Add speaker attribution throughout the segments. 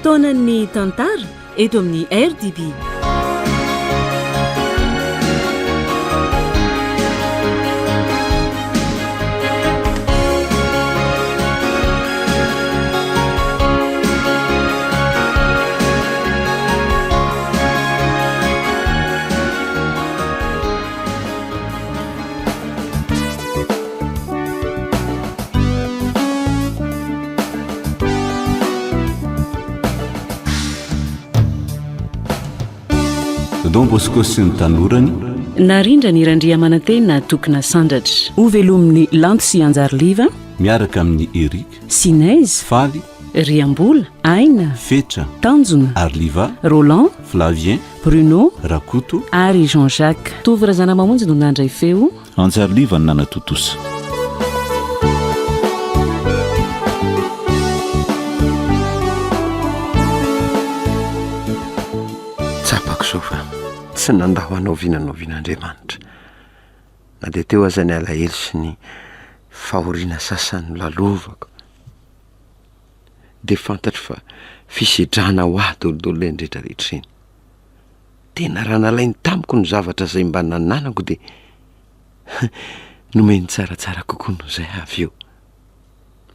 Speaker 1: fotoanan'ny tantara eto amin'ny RDB.
Speaker 2: Don Bosco sy ny tanorany
Speaker 1: narindra ny randriamanantena tokona sandratra ho velomin'ny lanto sy anjariliva
Speaker 2: miaraka amin'ny Eric
Speaker 1: Sinaizy
Speaker 2: Faly
Speaker 1: Riambola Aina
Speaker 2: Fetra
Speaker 1: Tanjona
Speaker 2: Arliva
Speaker 1: Roland
Speaker 2: Flavien
Speaker 1: Bruno
Speaker 2: Rakoto
Speaker 1: ary Jean-Jacques tovirazana mamonjy no nandray feo
Speaker 2: Anjariliva ny nanatotosa.
Speaker 3: Tsapako sofa tsy nandaho anaovinanaovin'Andriamanitra na dia teo aza ny alahelo sy ny fahoriana sasany lalovako dia fantatro fa fisedrana ho ahy dolodolo eny rehetrarehetra eny. Tena raha nalainy tamiko ny zavatra izay mba nananako dia nomeny tsaratsara kokoa noho izay avy eo.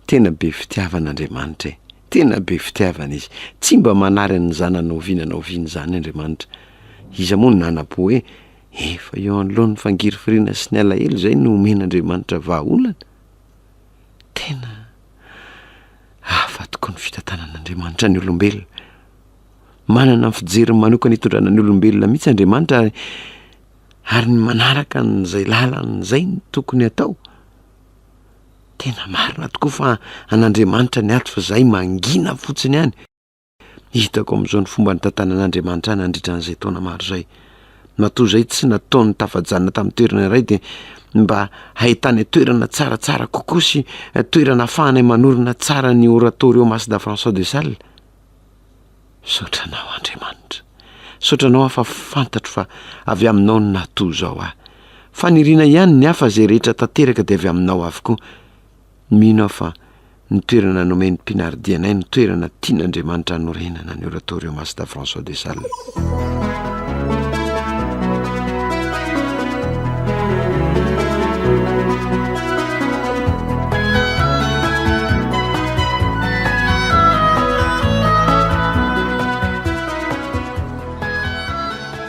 Speaker 3: Tena be fitiavan'Andriamanitra e, tena be fitiavana izy. Tsy mba manary ny zananaovinanaoviana izany Andriamanitra. Iza moa ny nanapo hoe efa eo anoloan'ny fangirifiriana sy ny alahelo izay no omen'Andriamanitra vahaolana. Tena afa tokoa ny fitantanan'Andriamanitra ny olombelona. Manana ny fijeriny manokana hitondrana ny olombelona mihitsy Andriamanitra ary ny manaraka n'izay lalana izay ny tokony atao. Tena marina tokoa fa an'Andriamanitra ny ato fa izay mangina fotsiny ihany. Hitako amin'izao ny fomba ny tantanan'Andriamanitra any nandritran'izay taona maro izay. Matoa izay tsy nataony tafajanona tamin'ny toerana iray dia mba ahitany toerana tsaratsara kokoa sy toerana ahafahana manorina tsara ny oratorio Masda François de Sales. Saotranao Andriamanitra, saotranao aho fa fantatro fa avy aminao ny natoa izao aho. Faniriana ihany ny hafa izay rehetra tanteraka dia avy aminao avokoa. Mino aho fa ny toerana nomeny mpinardianay ny toerana tian'Andriamanitra hanorenana ny oratorio Masda François de Sales.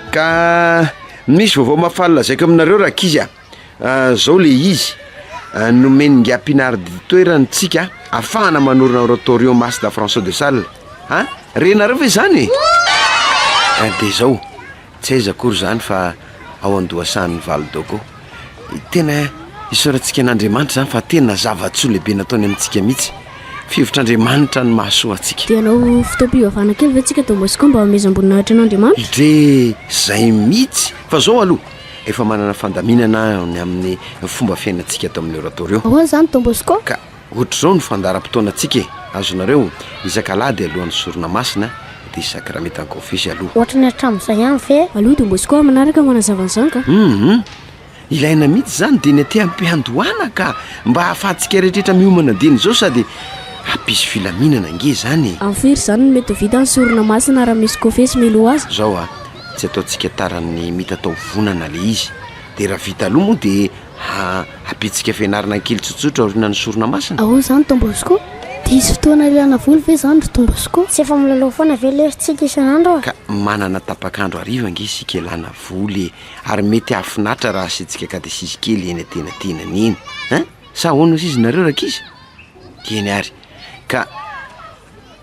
Speaker 3: Ka misy vaovao mafalina zaiko aminareo raha kizy zao le izy nomeny ngiampinardy toerany tsika afahana manorina oratorio Masda François de Sales. Renareo ve zany? Dia zao tsy aiza akory zany fa ao Andohasan'ny Validoko. Tena isaorantsika n'Andriamanitra zany fa tena zava-tsoa lehibe nataony amintsika mihitsy. Fivotr'Andriamanitra ny mahasoa antsika.
Speaker 4: Dia anao fotoam-pivavahana kely ve tsika Don Bosco mba hamezam-boninahitra an'Andriamanitra?
Speaker 3: Idre zay mihitsy fa zao aloha efa manana fandaminana ny amin'ny fomba fiainantsika ato amin'ny oratorio.
Speaker 4: Ahoana zany Don Bosco?
Speaker 3: Ka ohatr'izao ny fandaharam-potoanantsika e. Azonareo isan-kalady alohan'ny sorona masina dia isakrameta ny confesy aloha.
Speaker 4: Ohatra ny hatramin'izay ihany ve? Aloha Don Bosco manaraka manazava an'izany ka?
Speaker 3: Ilaina mihitsy zany dia ny aty ampiandohana ka mba hahafahantsika rehetrarehetra miomana diny izao sady hampisy filaminana nge zany.
Speaker 4: Amfiry zany no mety ho vita ny sorona masina raha misy confesy milo azy?
Speaker 3: Zao tsy ataontsika tarany mitatao vonana le izy. Dia raha vita aloha moa dia hampitsika fianarana kely tsotsotra aoriana ny sorona masina.
Speaker 4: Ahoana zany Don Bosco? Dia isy fotoana ilana voly ve zany Don Bosco? Tsy efa milalao foana ve lerintsika isan'andro?
Speaker 3: Ka manana tapakandro ariva nge isika ilana voly ary mety hafinatra raha asitsika kadesisy kely eny atenatenany eny. Sa ahoana izy nareo rakizy? Keny ary. Ka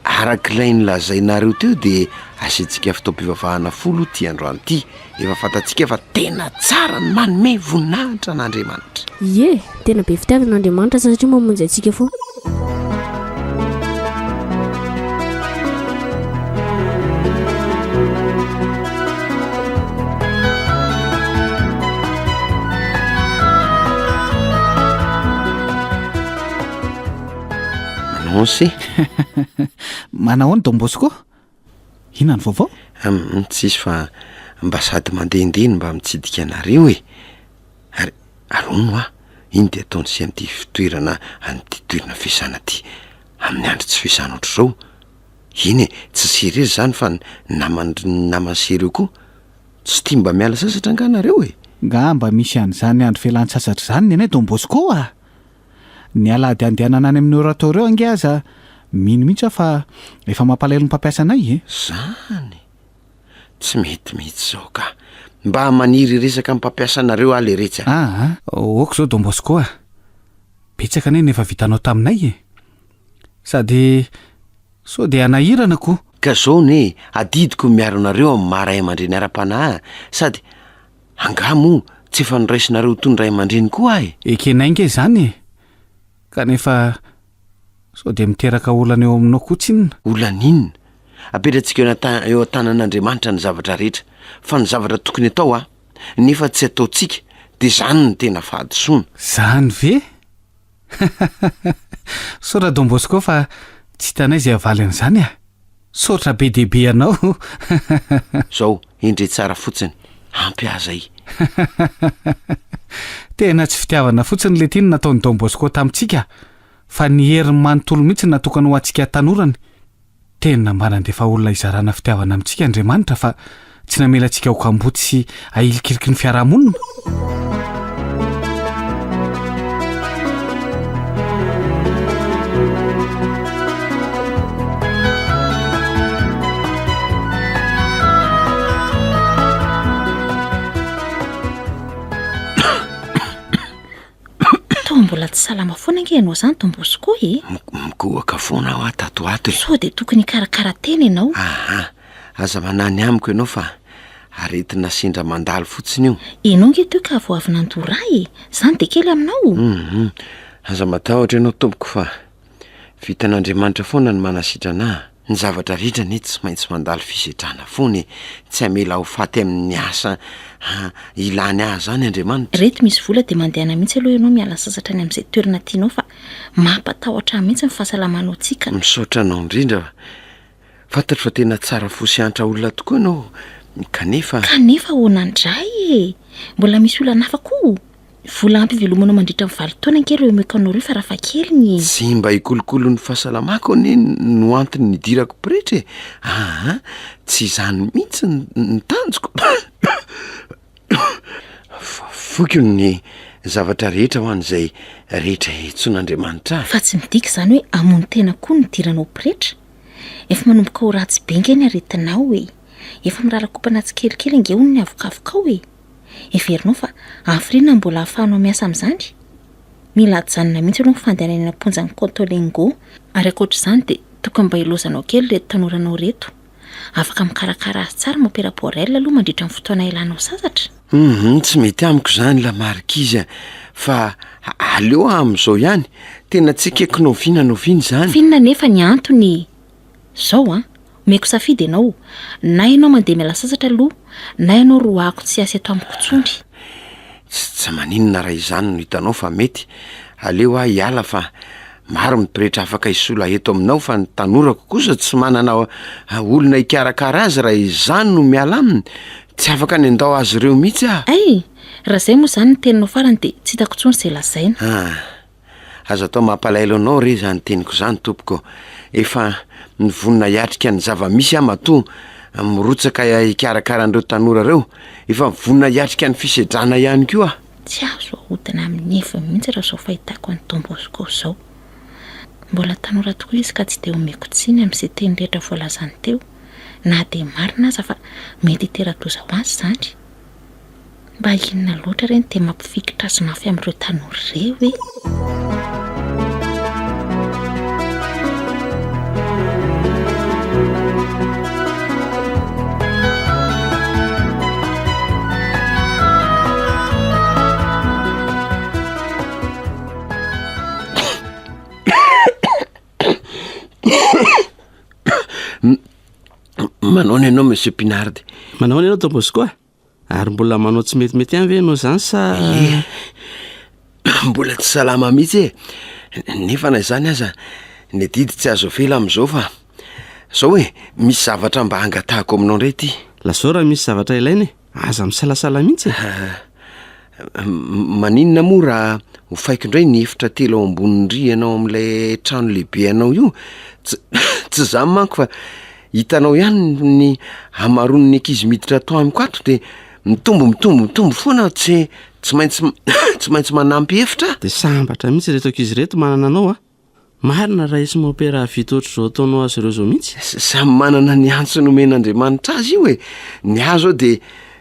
Speaker 3: arak'ilay nylazainareo teo dia asitsika fitaom-pivavahana folo ty androany ty. Efa fantatsika fa tena tsara ny manome voninahitra n'Andriamanitra.
Speaker 4: Ie, tena be fitiavana n'Andriamanitra satria mamonjy antsika foana.
Speaker 3: Manonsy
Speaker 5: Manao ny Don Bosco? Inona ny vaovao?
Speaker 3: Tsisy fa mba sady mandehandeha mba mitsidika anareo e. Ary arono iny dia ataony sy amin'ity fitoerana amin'ity toerana fiasana ty amin'ny andro tsy fiasana ohatr'izao. iny tsy serery zany fa namansery eo koa tsy tia mba miala sasatra anganareo e.
Speaker 5: nga mba misy an'izany andro fialan-tsasatra zany ny anay Don Bosco a. Ny alady andehanana any amin'ny orateur eo ange aza mino mihitsy fa efa mampalaelo ny mpampiasa anay e.
Speaker 3: Zany tsy mety mihitsy zao ka mba maniry resaka mpampiasa anareo ale retsy
Speaker 5: oko zao Don Bosco a. Betsaka anay nefa vitanao taminay e. Sady so de anahirana ko
Speaker 3: ka zao ne adidiko miaro nareo amin'ny maray aman-dreny ara-panahy sady angamo tsy efa niraisinareo tony ray aman-dreny koa e.
Speaker 5: Ekenainge zany e. Kanefa so de miteraka olana eo aminao kotsiny.
Speaker 3: Olaninona apetratsika eo an-tanan'Andriamanitra ny zavatra rehetra fa ny zavatra tokony atao nefa tsy ataontsika de zany ny tena fahadisoana.
Speaker 5: Zany ve? Saotra Don Bosco fa tsy hitanay zay avaly an'izany a. Saotra be dehibe anao.
Speaker 3: Zao indre tsara fotsiny ampy azay.
Speaker 5: Tena tsy fitiavana fotsiny le tiny nataony Don Bosco tamintsika fa ny herin'ny manontolo mihitsy natokana ho antsika tanorany. Tena mba nandefa olona izarana fitiavana amintsika Andriamanitra fa tsy namelantsika ho kamboty sy ahilikiliky ny fiarahamonina.
Speaker 6: Mbola tsy salama foana ange ianao zany Don Bosco e.
Speaker 3: Migohaka foana aho tatoato e.
Speaker 6: So de tokony karakara tena ianao.
Speaker 3: Aza manany amiko ianao fa aretina sendra mandalo fotsiny io.
Speaker 6: Ianao nge teo ka vo avy nandoray e. Zany de kely aminao.
Speaker 3: Aza matahotra ianao tompoko fa vitan'Andriamanitra foana ny manasitrana. Ny zavatra rehetra ne tsy maintsy mandalo fisedrana foana e. Tsy amela ho faty amin'ny asa ilain'ny zany Andriamanitra.
Speaker 6: Reto misy vola de mandehana mihitsy aloha ianao miala sasatra any amin'izay toerana tianao fa mampatahotra mihitsy ny fahasalamanao tsika.
Speaker 3: Misaotra anao indrindra. Fantatro fa tena tsara fosiantra olona tokoa ianao. Kanefa
Speaker 6: honandray e. Mbola misy olana hafa koa. Vola ampy velomanao mandritra amin'ny 20 taona ankely eo mekanao roy fa rafa kely ny.
Speaker 3: Tsy mba hikolokolo ny fahasalamako ne no antony nidirako Pretra e. Tsy izany mihitsy ny tanjoko. Foko ny zavatra rehetra ho an'izay rehetra etson'Andriamanitra.
Speaker 6: Fa tsy midika zany hoe amony tena koa ny diranao Pretra. Efa manomboka ho ratsy be nge ny aretinao e. Efa mirara-kopana tsikelikely nge hono ny avokavokao e. Everinao fa afrina mbola ahafahanao miasa amin'izany. Mila ajanona mihitsy ianao fandehanana amponjan'ny Contolengo. Ary ankoatr'izany de tokony mba ilozanao kely reto tanoranao reto. Afaka mikarakara azy tsara moperaporel aloha mandritra amin'ny fotoana ilanao sasatra.
Speaker 3: Tsy mety amiko zany la markiza fa aleo amin'izao ihany. Tena tsy keko noviana zany.
Speaker 6: Finina nefa ny antony. Zao meko safidy ianao. Na ianao mandeha miala sasatra aloha, na ianao roako tsy asy ato amiko tsony.
Speaker 3: Tsy maninona raha izany no hitanao fa mety. Aleo hiala fa maro ny Pretra afaka isola eto aminao fa ny tanorako kosa tsy manana olona hikarakara azy raha izany no miala aminy. Tsy afaka ny andao azy ireo mihitsy
Speaker 6: raha zay moa zany ny teninao farany de tsy hitako tsony izay lazaina.
Speaker 3: Aza atao mampalaelo anao re zany teniko zany tompoko. Efa ny vonina hiatrika ny zava-misy matoa mirotsaka hikarakara an'ireo tanora reo. Efa vonina hiatrika ny fisedrana ihany koa.
Speaker 6: Tsy azo ahodina amin'ny efa mihitsy raha zao fahitako any Don Bosco zao. Mbola tanora tokoa izy ka tsy de omeko tsiny amin'izay teny rehetra voalazany teo. Na de marina aza fa mety hitera-doza ho azy zany. Mba inona loatra reny de mampifikitra azy mafy amin'ireo tanora reo e.
Speaker 3: Manao ny ianao Monsieur Pinard.
Speaker 7: Manao ny ianao Don Bosco ary mbola manao tsy metimety any ve ianao zany sa
Speaker 3: mbola tsy salama mihitsy nefa na izany aza ny didy tsy azo fela amin'izao fa zao hoe misy zavatra mba angatahako aminao indray ty.
Speaker 7: Lasao raha misy zavatra ilainy aza misalasala mihitsy.
Speaker 3: Maninona moa raha ho faiko indray ny efitra telo ao ambony rihana amin'ilay trano lehibe anao io. tsy zany manko fa hitanao ihany ny hamaron'ny ankizy miditra atao amiko ato de mitombo foana tsy maintsy manampy hevitra.
Speaker 7: de sambatra mihitsy reto ankizy reto manana anao a marina raha isy maopera vita oatra zao ataonao azy ireo zao mihitsy.
Speaker 3: Samy manana ny antso nomen'Andriamanitra azy io e. Ny azo de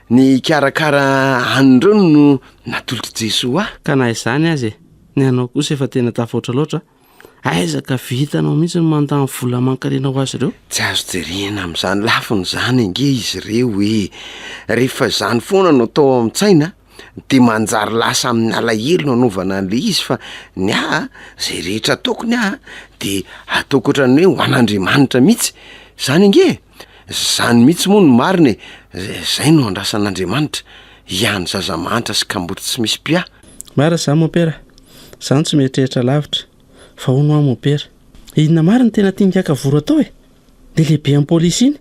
Speaker 3: ny karakara an'ireo no natolotra Jesoa
Speaker 7: ka na izany azy e ny anao kosa efa tena tafaotra loatra aizaka vitanao mihitsy ny mandany vola mankarenao azy ireo.
Speaker 3: tsy azo jerena amin'izany lafiny zany ange izy ireo e. Rehefa zany foana no atao amintsaina de manjary lasa amin'ny alahelo no anaovana an'le izy fa ny zay rehetra ataoko ny de ataoko ohatran'ny hoe ho an'Andriamanitra mihitsy zany ange. Zany mihitsy moa no marina zay no andrasan'Andriamanitra ihany zazamanitra sy kambotra tsy misy pia.
Speaker 7: Mara za mopera zany tsy mieritreritra lavitra fa hono a mopera inona marina tena tingaka voro atao e de lehibe amin'ny polisy iny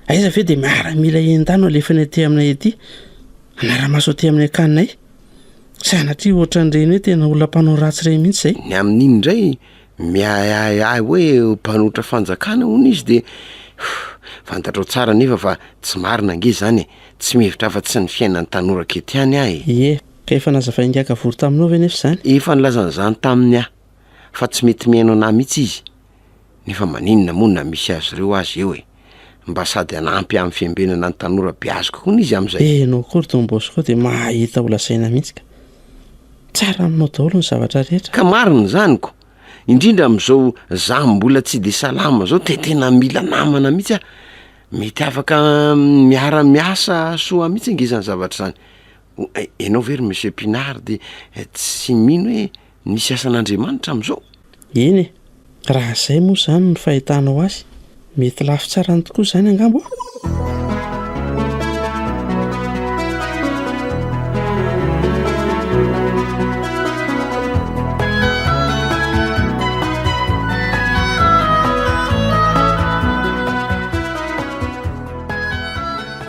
Speaker 7: aiza ve de miara-mila endano alefany aty aminay ety anara-maso aty amin'ny akaninay sanatria ohatran'ireny hoe tena olona mpanao ratsy reny mihitsy zay.
Speaker 3: Ny amin'iny indray miayahay hoe mpanotra fanjakana hono izy de fantatrao tsara nefa fa tsy marina ange zany tsy mihevitra afa-tsy ny fiainan'ny tanora ketiany
Speaker 7: ie ka efa nazavaingaka voro taminao ve nefa zany.
Speaker 3: Efa nilazan'izany tamin'ny fa tsy mety mihaino anahy mihitsy izy nefa maninona monina misy azy ireo azy eo e mba sady anampy amin'ny fiambenana ny tanora biaziko koa izy am'izay.
Speaker 7: Enao kory Don Bosco de mahita olasaina mihitsy ka tsara aminao daholo ny zavatra rehetra.
Speaker 3: Ka marina zanyko indrindra am'izao za mbola tsy de salama zao tena mila namana mihitsy mety afaka miara-miasa soa mihitsy ange zany zavatra zany. Enao very Monsieur Pinard de tsy mino hoe nisy asan'Andriamanitra am'izao.
Speaker 7: Eny e raha zay moa zany ny fahitanao azy mety lafy tsarany tokoa zany angambo.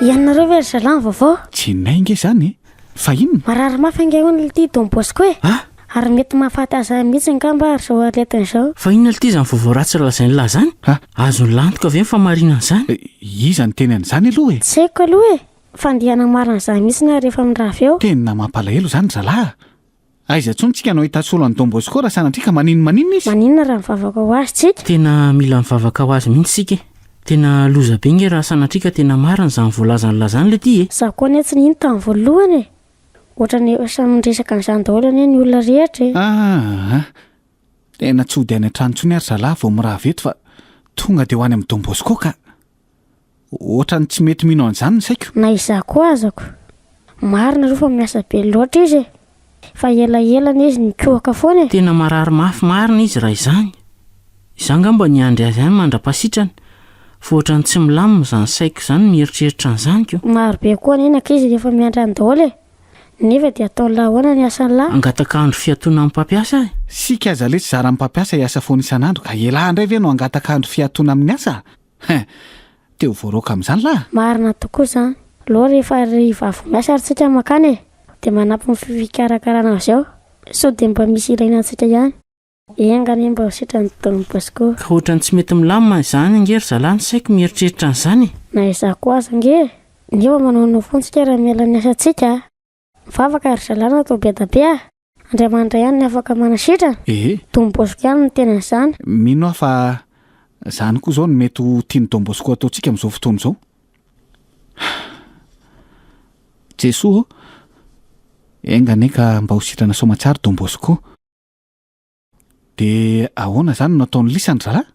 Speaker 4: Ianareo very zalany vaovao
Speaker 5: tsy nainge zany fa inona
Speaker 4: marary mafy ange hono ity Don Bosco e ary mety mahafaty aza mihitsy ngamba ary zao aletiny zao.
Speaker 1: Fa inona ity zany vaovao ratsy lazainy lahy zany azo lantoka ve ny famarinana zany.
Speaker 5: Iza ny teny an'izany aloha e.
Speaker 4: Tsy haiko aloha e fandihana marina zany mihitsy na rehefa mirava eo.
Speaker 5: Tena mampalahelo zany zalahy. Aiza tsony tsika no hitasolo any Don Bosco raha sanatria ka maninona izy.
Speaker 4: Maninona raha mivavaka ho azy tsika.
Speaker 1: Tena mila mivavaka ho azy mihitsy sika tena loza be nge raha sanatria ka tena marina zany voalazany lazany le ty e.
Speaker 4: Za koa ny tsy nino tamin'ny voalohany e ohatrany samy resaka n'izany daholo anie ny olona rehetra e.
Speaker 5: Tena tsy hody any an-trano tsony ary zalahy vao mirava eto fa tonga de ho any amin'ny Don Bosco ka ohatrany tsy mety mino an'izany ny saiko.
Speaker 4: Na izaho koa azako marina ro fa miasa be loatra izy fa elaelana izy nikohaka foana e.
Speaker 1: Tena marary mafy marina izy raha izany ngamba ny andry azy any mandra-pasitrany fa ohatrany tsy milamina zany saiko zany mieritreritra an'izany ko.
Speaker 4: Maro be koa nenaka izy rehefa miandra ny daholo e nefa de ataony lahoana ny asan'ny lahy.
Speaker 1: Angataka andro fiatoana amin'ny mpampiasa
Speaker 5: sika aza le tsy zara amin'ny mpampiasa hiasa foana isan'andro ka elahy indray ve no angataka andro fiatoana amin'ny asa teo voaroaka amin'izany lahy.
Speaker 4: Marina tokoa zany loha rehefa rivavo miasa ary tsika makany e de manampy ny fikarakarana azy ao so de mba misy ilainantsika ihany engany mba hositrany Don Bosco.
Speaker 1: Ka ohatrany tsy mety milamina izany angery zalahy ny saiko mieritreritra an'izany.
Speaker 4: Na izaho koa aza ange nefa manao fontsika raha miala ny asantsika mivavaka ary zalahy natao bedabe Andriamanitra ihany ny afaka manasitrana. Don Bosco ihany ny tena izany.
Speaker 5: Mino aho fa zany koa zao no mety ho tiany Don Bosco ataontsika amin'izao fotoana izao. Jesoa engane ka mba ho sitrana soamatsara Don Bosco de ahoana zany no ataony lisany zalahy.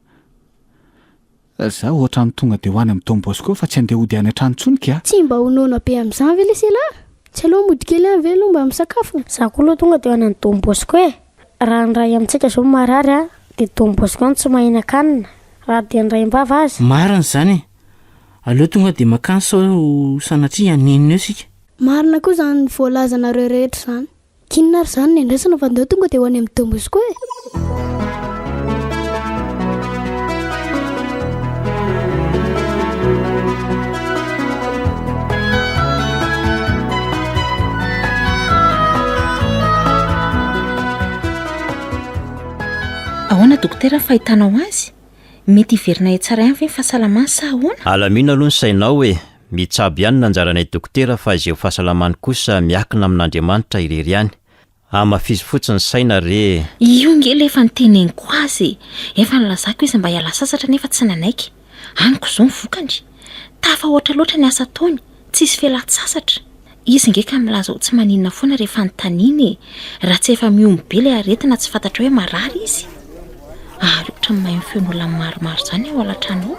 Speaker 5: Za ohatrany tonga de ho any amin'ny Don Bosco fa tsy andeha hody any an-trano tsonika.
Speaker 4: Tsy mba honona be amin'izany ve le selahy tsy aloha mody kely any ve aloha mba misakafo. Za koa aloha tonga de ho any amin'ny Don Bosco e raha ny ray amintsika zao marary de Don Bosco any tsy mahina-kanina raha de ny ray mbava azy.
Speaker 1: Marina zany aleo tonga de makany sao sanatria anenina eo sika.
Speaker 4: Marina koa zany ny voalazanareo rehetra zany kinona ary zany ny andraisana fa ndeo tonga de ho any amin'ny Don Bosco e.
Speaker 6: Ahoana dokotera fahitanao azy mety iverina e tsara ihany ve ny fahasalamany sa ahoana?
Speaker 8: Alamina aloha ny sainao hoe mitsabo ihany nanjaranay dokotera fa izay fahasalamany kosa miakina amin'Andriamanitra irery ihany. Amafizy fotsiny saina re.
Speaker 6: Io ngely efa niteneniko azy. Efa nilazako izy mba hiala sasatra nefa tsy nanaiky. Aniko izao mivokany. Tafa ohatra loatra ny asa ataony, tsisy fialan-tsasatra. Izy ngeka milaza ho tsy maninona foana rehefa notaniany. Raha tsy efa miomby be ilay aretina tsy fantatra hoe marary izy. Ary ohatra ny mahay feon'olona maromaro izany ao alatrano.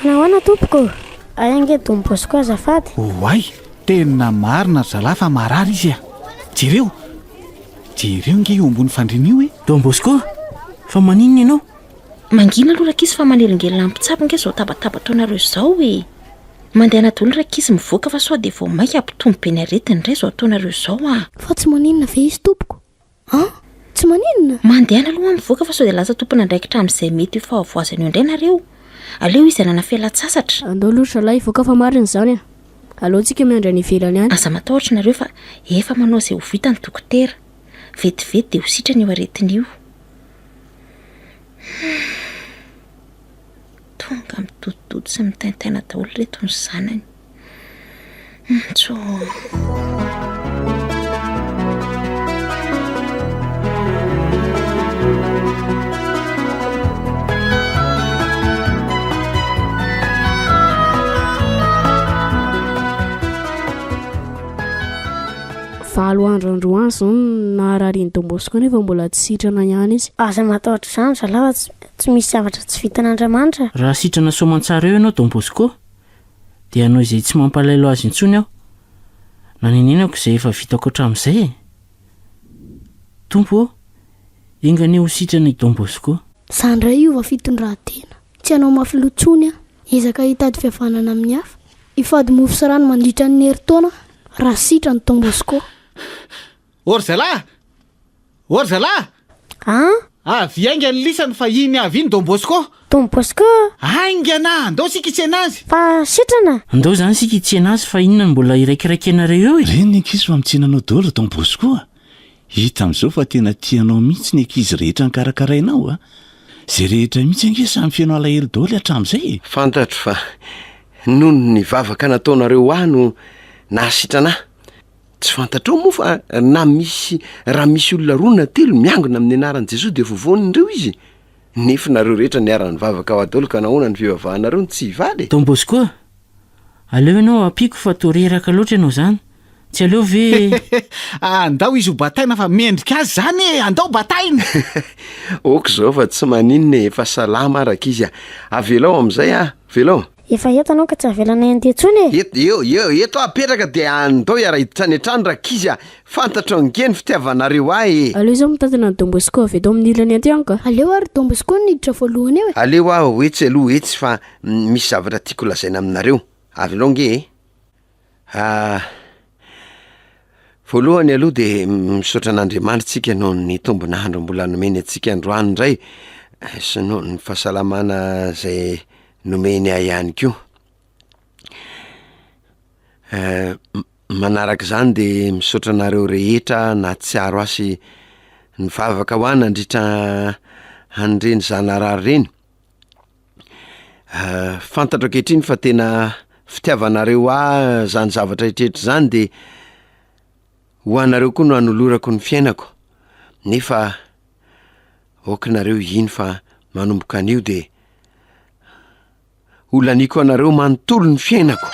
Speaker 4: Nahoana tompoko? Ayange Don Bosco azafady.
Speaker 5: Oay, tena marina zalahy fa marary izy a. Jereo nge io ambony fandriana io e.
Speaker 1: Don Bosco, fa maninona ianao?
Speaker 6: Mangina aloha rakizy fa manelingelina ampitsabo nge zao tabataba-taonareo izao e. Mandeha anadoly rakizy mivoaka fa sao dia vao maika ampitombo be ny aretiny indray zao ataonareo izao a.
Speaker 4: Fa tsy maninona ve izy tompoko? Tsy maninona?
Speaker 6: Mandeha aloha mivoaka fa sao dia lasa tompona andraikitra amin'izay mety ho fahavoazany eo indray nareo. Aleo izy anana fialan-tsasatra.
Speaker 4: Andao loatra lahy voaka fa marina izany a. Aleo tsika miandra ny ivelany any.
Speaker 6: Aza matahotra nareo fa efa manao izay ho vitany dokotera. Vetivety dia ho sitrany eo aretiny io. Tonga mitotototo sy mitaintaina daholo reto ny zanany.
Speaker 4: Valo androandroany zao naharariany Don Bosco nefa mbola tsy sitrana ihany izy. Aza matahotra izany zalahy tsy misy zavatra tsy vitan'Andriamanitra.
Speaker 1: Raha sitrana soamantsara eo ianao Don Bosco, dia anao izay tsy mampalailo azy intsony aho. Na ninenako izay efa vitako hatramin'izay e. Tompo, ingany ho sitrana i Don Bosco.
Speaker 4: Sandray io va fitondran-tena. Tsy anao mafilotsony a. Ezaka hitady fihavanana amin'ny hafa. Ifady mofo sy rano mandritra ny herintaona raha sitrany Don Bosco.
Speaker 5: Orzala! Avy aingany lisany fa iny avy iny Don Bosco.
Speaker 4: Don Bosco?
Speaker 5: Aingana, andao sika hitsena azy.
Speaker 4: Fa sitrana?
Speaker 1: Andao zany sika hitsena azy fa inona mbola iraikiraikenareo eo e.
Speaker 2: Reny ny ankizy fa mitsenanao daholo Don Bosco. Hita amin'izao fa tena tianao mihitsy ny ankizy rehetra nikarakarainao a. Zay rehetra mihitsy ange samy fianao alahelo daholo hatramin'izay.
Speaker 3: Fantatro fa noho ny vavaka nataonareo no nahasitrana. Tsy fantatrao moa fa raha misy olona roa na telo miangona amin'ny anaran'i Jesosy dia vovonindreo izy. Nefa nareo rehetra niarany vavaka ao daholo ka nahoana ny fivavahanareo ny tsy hivaly.
Speaker 1: Don Bosco, aleo ianao ampiko fa toreraka loatra ianao zany. Tsy aleo ve
Speaker 5: andao izy ho bataina fa mendrika azy zany e, andao bataina.
Speaker 3: Oko zao fa tsy maninona efa salama araka izy a. Avelao amin'izay a, velao.
Speaker 4: Efa eto anao ka tsy avelana anty-tsony e.
Speaker 3: Eto apetraka dia andao iara-hiditra ny hatrany rakizy a. Fantatra ngeny fitiavanareo ahy.
Speaker 4: Aleo izao mitantana ny Don Bosco avy eto amin'ny ilany aty anka. Aleo ary Don Bosco niditra voalohany eo e.
Speaker 3: Aleo aho hoetsy aloha hetsy fa misy zavatra tiako lazaina aminareo. Avelao nge e. Voalohany aloha dia misaotra an'Andriamanitra tsika noho ny tombonandro mbola nomeny antsika androany indray sy noho ny fahasalamana izay nomeny ahy ihany koa. Manaraka izany dia misaotra anareo rehetra na tsiaro asy ny vavaka ho any nandritra an'ireny zanarary ireny. Fantatro ankehitriny fa tena fitiavanareo zany zavatra rehetra zany dia ho anareo koa no hanolorako ny fiainako. Nefa okinareo iny fa manomboka an'io dia olaniko anareo manontolo ny fiainako.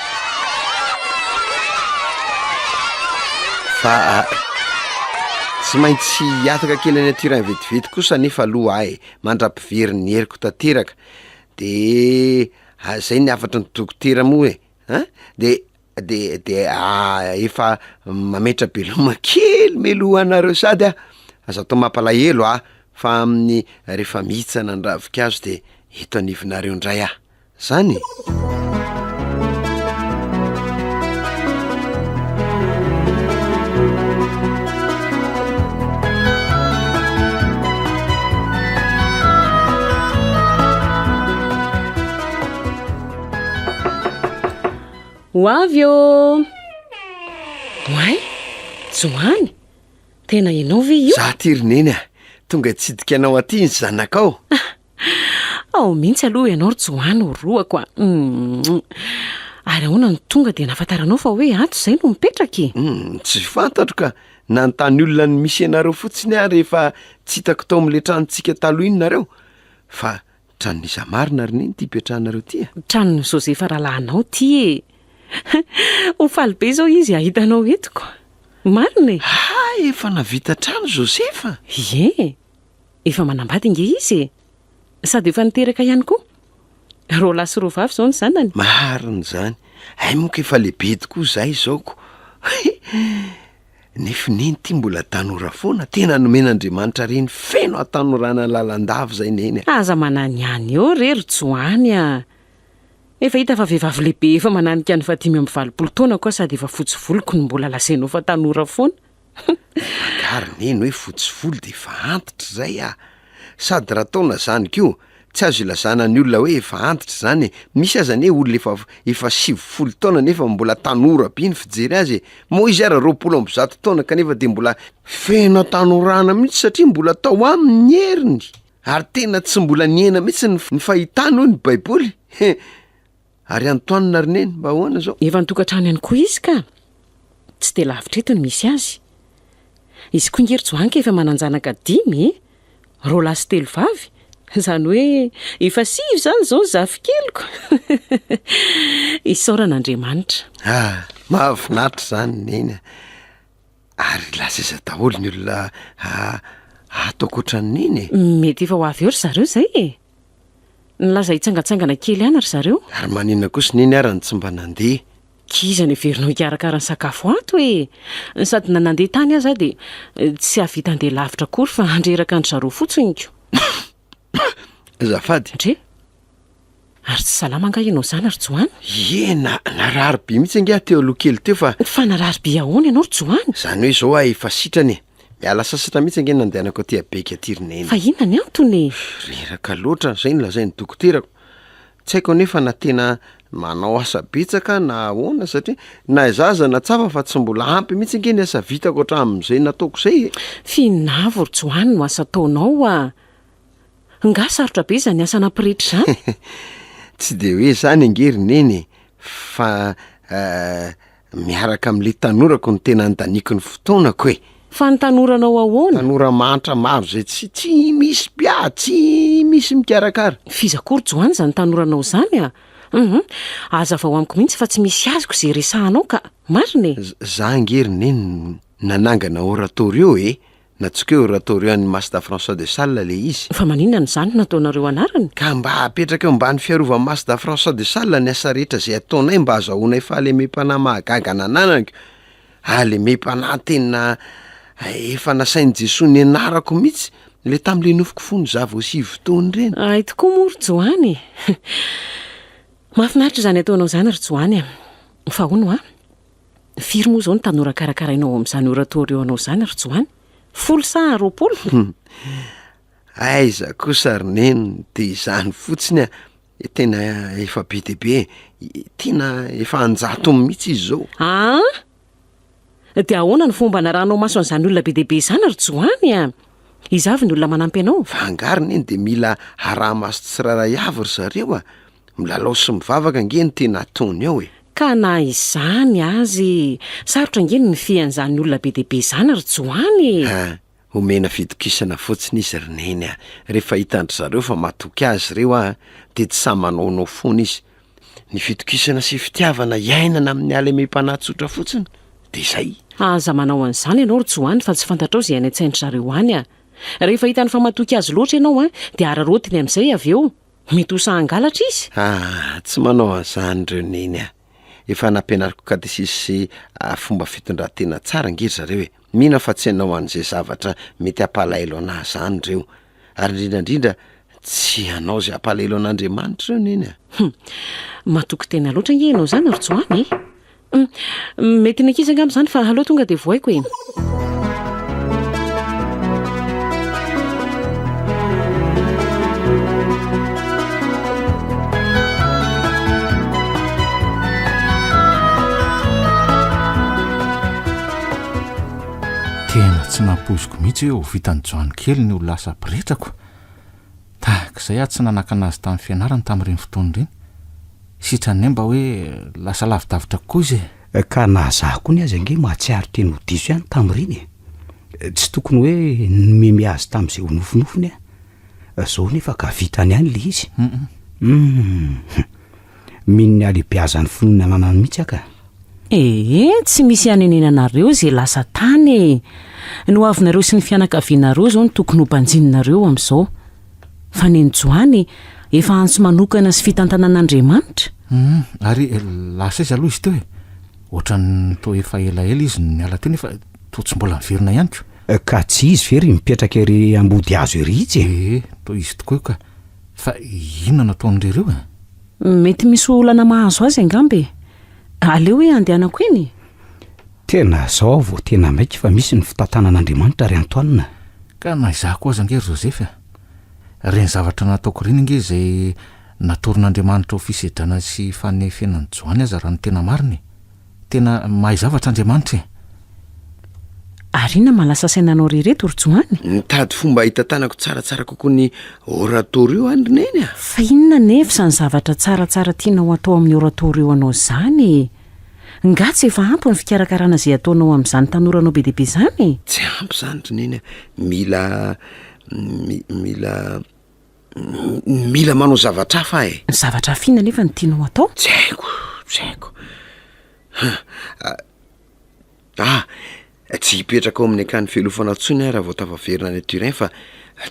Speaker 3: Fa tsy maintsy hiataka kely any atirany vetivety kosa nefa aloha ahy mandrapivery ny heriko tanteraka. De zay ny afatra ny dokotera moa e. De efa mametra beloma kely meloa anareo sady aza atao mampalahelo fa amin'ny rehefa mihitsana ny ravikazo de eto anivinareo indray zany.
Speaker 9: Ho avy eo. Joany? Tena ianao ve io?
Speaker 3: Za tirineny tonga hitsidika anao aty ny zanakao.
Speaker 9: ao mihitsy aloha ianao ry Joany ho roako a. Ary ahoana ny tonga dia nafantaranao fa hoe ato izay no mipetraky.
Speaker 3: Tsy fantatro ka nanontany olona ny misy ianareo fotsiny aho rehefa tsy hitako tao amin'ile tranontsika taloha iny nareo. Fa tranon'iza marina ry neny ty ipetrahanareo ty.
Speaker 9: Tranon'ny Josefa rahalahinao ty e. Ho faly be izao izy ahitanao etiko. Marina e.
Speaker 3: Efa navita trano Josefa.
Speaker 9: Ie, efa manambady inge izy e. Sady efa niteraka ihany koa. Roa lahy sy roa vavy izao ny zanany.
Speaker 3: Marina izany. Ay moka efa lehibe tokoa izay izaoko. Nefa neny ty mbola tanora foana. Tena nomen'Andriamanitra reny feno atanorana lalandava izay neny.
Speaker 9: Aza manany ihany eo rery Joany a. Efa hita fa vehivavy lehibe efa mananika ny 520 taona koa sady efa fotsy voloko no mbola lasainao fa tanora foana.
Speaker 3: Magary neny hoe fotsy volo dia efa antitra izay a. Sady raha taona zany koa tsy azo ilazana ny olona hoe efa antitra izany. Misy aza ne olona efa 70 taona nefa mbola tanora be ny fijery azy. Moa izy ara 20 taona kanefa dia mbola feno tanorana mihitsy satria mbola tao aminy ny heriny. Ary tena tsy mbola niena mihitsy ny fahitana hoy ny Baiboly. Ary antoanina ry neny mba ahoana zao?
Speaker 9: Efa nitokantrano ihany koa izy ka. Tsy dia lavitra eto ny misy azy. Izy koa ngery Joanka efa mananjanaka 5 roa lahy sy 3 vavy. Izany hoe efa 5 izany izao zafikeloko. Isaoran'Andriamanitra.
Speaker 3: Mahafinaritra izany neny. Ary lasaiza daholo ny olona ato ankoatran'iny.
Speaker 9: Mety efa ho avy eo ry zareo izay e. Nilaza hitsangatsangana kely ihany ry zareo.
Speaker 3: Ary maninona kosa neny arany tsy mba nandeha.
Speaker 9: Kiza ny heverinao hikarakara ny sakafo ato e. Sady nandeha tany aza dia tsy havita andeha lavitra akory fa handreraka ny zareo fotsiny ko.
Speaker 3: Zafady.
Speaker 9: Ndre? Ary tsy salama anga ianao izany ry Joany?
Speaker 3: Ie, narary be mihitsy ange teo aloha kely teo fa...
Speaker 9: Fa narary be ahoana ianao ry Joany?
Speaker 3: Izany hoe izao efa sitrany. Miala sasatra mihitsy ange nandehanako aty abeka aty ry neny.
Speaker 9: Fa inona ny antony?
Speaker 3: Reraka loatra izay nolazain'ny dokoterako. Tsy haiko anefa na tena manao asa betsaka na ahoana satria na izaza na tsafa fa tsy mbola ampy mihitsy ange ny asa vitako hatramin'izay nataoko izay.
Speaker 9: Finavo ry Joany no asa taonao a. Nga sarotra be izany asana Pretra izany.
Speaker 3: Tsy dia hoe izany ange ry neny fa miaraka amin'ilay tanorako no tena ndaniko ny fotoanako e.
Speaker 9: Fa ny tanoranao ahoana?
Speaker 3: Tanora mantra maro izay tsy misy pia, tsy misy mikarakara.
Speaker 9: Fizakory Joany izany tanoranao izany a. Aza vao amiko mihitsy fa tsy misy azoko izay resahanao ka. Marina e.
Speaker 3: Za ange ry neny nanangana oratorio e. Natsoka hoe oratorio an'ny Master François de Sales le izy.
Speaker 9: Fa maninona n'izany nataonareo anarany?
Speaker 3: Ka mba apetraka eo mba ny fiarovan'ny Master François de Sales ny asa rehetra izay ataonay mba azahoanay fahalemem-panahy mahagaga nananako. Halemem-panahy tena efa nasain'i Jesosy ny anarako mihitsy le tamin'ile nofoko fony za vao 7 taona ireny.
Speaker 9: Ay tokoa moa ry Joany. Mahafinaritra izany ataonao izany ry Joany a. Fa hono a? Firy moa izao ny tanora karakarainao amin'izany oratorio anao izany ry Joany? 10 sa 20?
Speaker 3: Aiza kosa ry neny dia izany fotsiny a. Tena efa be dia be. Tena efa 100 mihitsy izy izao.
Speaker 9: Dia ahoana ny fomba narahanao maso an'izany olona be dia be izany ry Joany a? Izy avy ny olona manampy anao?
Speaker 3: Fa angary neny dia mila haramaso tsiraray avy ry zareo a. Milalao sy mivavaka nge ny tena ataony ao e.
Speaker 9: Ka na izany azy. Sarotra nge ny fian'izany olona be dia be izany ry Joany.
Speaker 3: Omena fitokisana fotsiny izy ry neny a. Rehefa hitandry zareo fa matoky azy ireo a dia tsy sa manaonao foana izy. Ny fitokisana sy fitiavana iainana amin'ny halemem-panahy tsotra fotsiny dia izay.
Speaker 9: Aza manao an'izany ianao ry Joany fa tsy fantatrao izay any an-tsain'ny zareo any a. Rehefa hitany fa matoky azy loatra ianao a dia ararotiny amin'izay avy eo. Mety ho sahangalatra izy.
Speaker 3: Tsy manao an'izany ireo neny a. Efa nampianariko katesisy fomba fitondran-tena tsara nge zareo e. Mihina fa tsy hanao an'izay zavatra mety hampalahelo anahy izany ireo. Ary indrindrandrindra tsy hanao izay hampalahelo an'Andriamanitra ireo neny a.
Speaker 9: Matoky tena loatra nge ianao izany ry Joany. Mety nakiza angamba izany fa aloha tonga dia voaiko e.
Speaker 1: Tena
Speaker 5: tsy nampoziko mihitsy hoe ho vitany joany kely ny olo lasa Pretrako. Tahak'izay aho tsy nanakana azy tamin'ny fianarana tamin'ireny fotoana ireny. Sitrany mba hoe lasa lavidavitra kokoa izy.
Speaker 10: Ka nazaha koa ny azy ange mahatsiaro teny ho diso ihany tamin'ireny. Tsy tokony hoe nomemy azy tamin'izay ho nofinofiny zao nefa ka vitany ihany le izy. Min'ny alehibeazany finoana ananany mihitsy aka.
Speaker 9: Tsy misy anenenanareo izay lasa tany. No avinareo sy ny fianakavianareo zao no tokony ho mpanjinonareo amin'izao. Fa ny joany efa antso manokana sy fitantanan'Andriamanitra.
Speaker 5: Ary lasa izy aloha izy teo ohatran'ny to efa elaela izy niala teo nefa to tsy mbola miverina ihany ko.
Speaker 10: Ka tsy izy very mipetraka ery ambody hazo ery izy.
Speaker 5: To izy tokoa ka. Fa inona nataon'ireo?
Speaker 9: Mety misy olana mahazo azy angambe. Aleo hoe andehanako eny.
Speaker 10: Tena zao vao tena maika fa misy ny fitantanan'Andriamanitra ry Antoine.
Speaker 5: Ka nahizaha koa azy angery Joseph. Reny zavatra nataoko reny ange izay natoron'Andriamanitra ho fisedrana sy fanefenany joany aza raha ny tena mariny. Tena mahay zavatra Andriamanitra.
Speaker 9: Arina malasa sainanao rereto ry joany.
Speaker 3: Nitady fomba hitantanako tsaratsara kokoa ny oratorio andrineny.
Speaker 9: Fa inona nefa izany zavatra tsaratsara tianao atao amin'ny oratorio anao izany? Ngatsy efa ampy ny fikarakarana izay ataonao amin'izany tanoranao be dia be izany.
Speaker 3: Tsy ampy izany andrineny. Mila manao zavatra hafa e.
Speaker 9: Zavatra hafa inona nefa ny tianao atao?
Speaker 3: Tsy haiko. Tsy hipetraka ao amin'ny akany fialofana tsony raha vao tafaverina ny Turin fa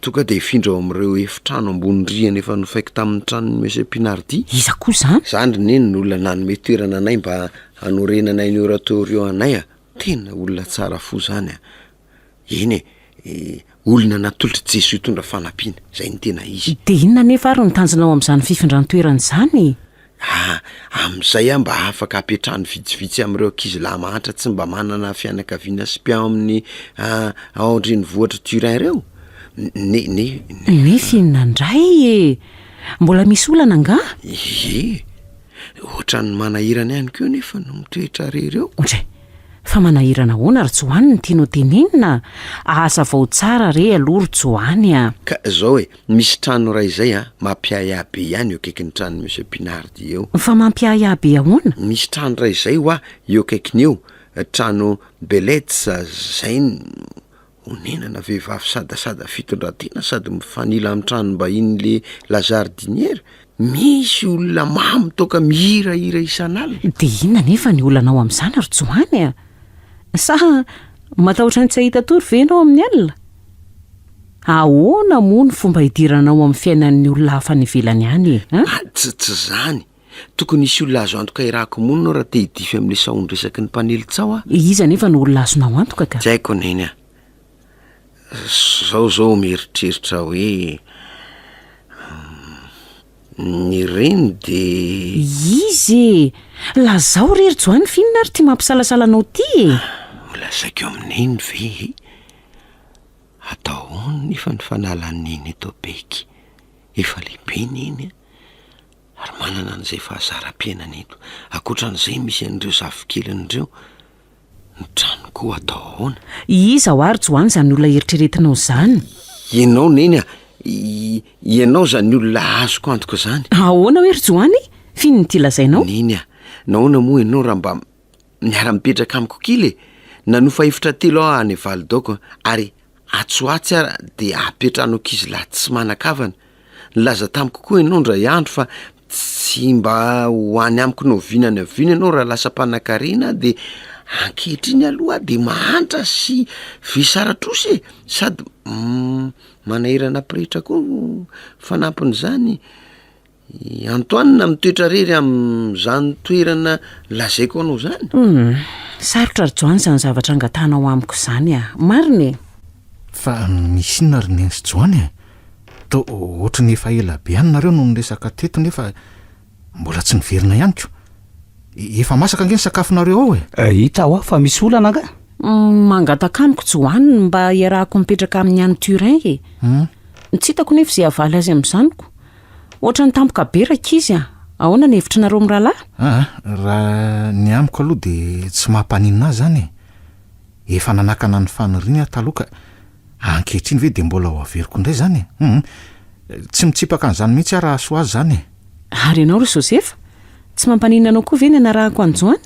Speaker 3: tonga dia hifindra ao amin'ireo efitrano ambony rihana efa nofaiko tamin'ny tranon'ny Monsieur Pinardi.
Speaker 9: Iza koa izany?
Speaker 3: Izany ndrineny ny olona nanome toerana anay mba hanorenanay ny oratorio anay. Tena olona tsara fo izany. Eny olona natolotra Jesoa hitondra fanampiana. Izay ny tena izy.
Speaker 9: Dia inona nefa ary no tanjonao amin'izany fifindran-toerana izany?
Speaker 3: Amin'izay mba afaka apetrahany vitsivitsy amin'ireo ankizy lahy mahatra tsy mba manana fianakaviana sy mpiao amin'ny ao andrenivohitra Turin ireo.
Speaker 9: Nefa inona indray mbola misy olana nga?
Speaker 3: Ohatran'ny manahirana ihany koa nefa no mitoetra rereo.
Speaker 9: Fa manahirana hoana ry joany ny tianao tenenina? Asa vao tsara re aloha ry joany.
Speaker 3: Ka zao misy trano ray izay mampiaya be ihany eo akaiky ny tranon'ny Monsieur Pinardi eo.
Speaker 9: Fa mampiaya be ahoana?
Speaker 3: Misy trano ray izay eo akaikiny eo, trano Beletsa zay onenana vehivavy sadasada fitondratena sady mifanila amin'ny tranom-bahiny le Lazardinière. Misy olona mamy toka mihirahira isan'alina.
Speaker 9: Dia inona nefa ny olanao amin'izany ry joany? Sa matahotra ny tsy ahita tory ve ianao amin'ny alina? Ahoana moa ny fomba hidiranao amin'ny fiainan'ny olona hafa ny ivelany ihany?
Speaker 3: Tsy zany. Tokony isy olona azo antoka irako monina raha te hidify amin'ilay sahony resaky ny mpanely tsao.
Speaker 9: Iza nefa ny olona azonao antoka ka?
Speaker 3: Tsy haiko neny. Zao mieritreritra hoe ny reny de
Speaker 9: izy lazao rery joany finina ary tia mampisalasalanao ty.
Speaker 3: Lazaiko amin'iny ve ataony nefa ny fanalan'iny eto beky efa lehibe niny ary manana an'izay fahazaram-piainana eto. Ankoatran'izay misy an'ireo zafikelindreo ny trano koa atao ahoana.
Speaker 9: Iza ho ary joany izany olona eritreretinao izany?
Speaker 3: Ianao neny ianao zany olona azoko antoka izany.
Speaker 9: Ahoana hoe ry joany? Finon ty lazainao?
Speaker 3: Neny nahoana moa ianao raha mba miara-mipetraka amiko kely nanofa efitra telo aho any Validoko ary atsoatsy ara dia apetrano ankizy lahy tsy manan-kavana. Nilaza tamiko koa ianao ndray andro fa tsy mba ho any amiko no vinana ianao raha lasa mpanankarena dia ankehitriny aloha dia mahantra sy visaratrosy sady manahirana Pretra koa fanampin'izany. Antoine mitoetra rery amin'izany toerana lazaiko anao izany.
Speaker 9: Sarotra ry joany izany zavatra angatanao amiko izany mariny.
Speaker 5: Fa misy inona ry nensy joany to ohatrany efa ela be ihany nareo no niresaka teto nefa mbola tsy niverina ihany ko. Efa masaka ange ny sakafonareo ao
Speaker 10: hita ho fa misy olana anga?
Speaker 9: Mangataka amiko joany mba iarahako mipetraka amin'ny any Turin tsy hitako nefa izay avaly azy amin'izanyko. Ohatra ny tampoka beraka izy ahoana ny hevitra nareo amin'ny rahalahy?
Speaker 5: Raha ny amiko aloha dia tsy mampaninina azy zany.
Speaker 11: efa nanakana ny faniriana taloka ankehitriny ve de mbola ho averiko indray zany tsy mitsipaka an'izany mihitsy raha soa azy zany
Speaker 9: Ary ianao ry Josefa, tsy mampaninona anao koa ve ny anarahako an'izany?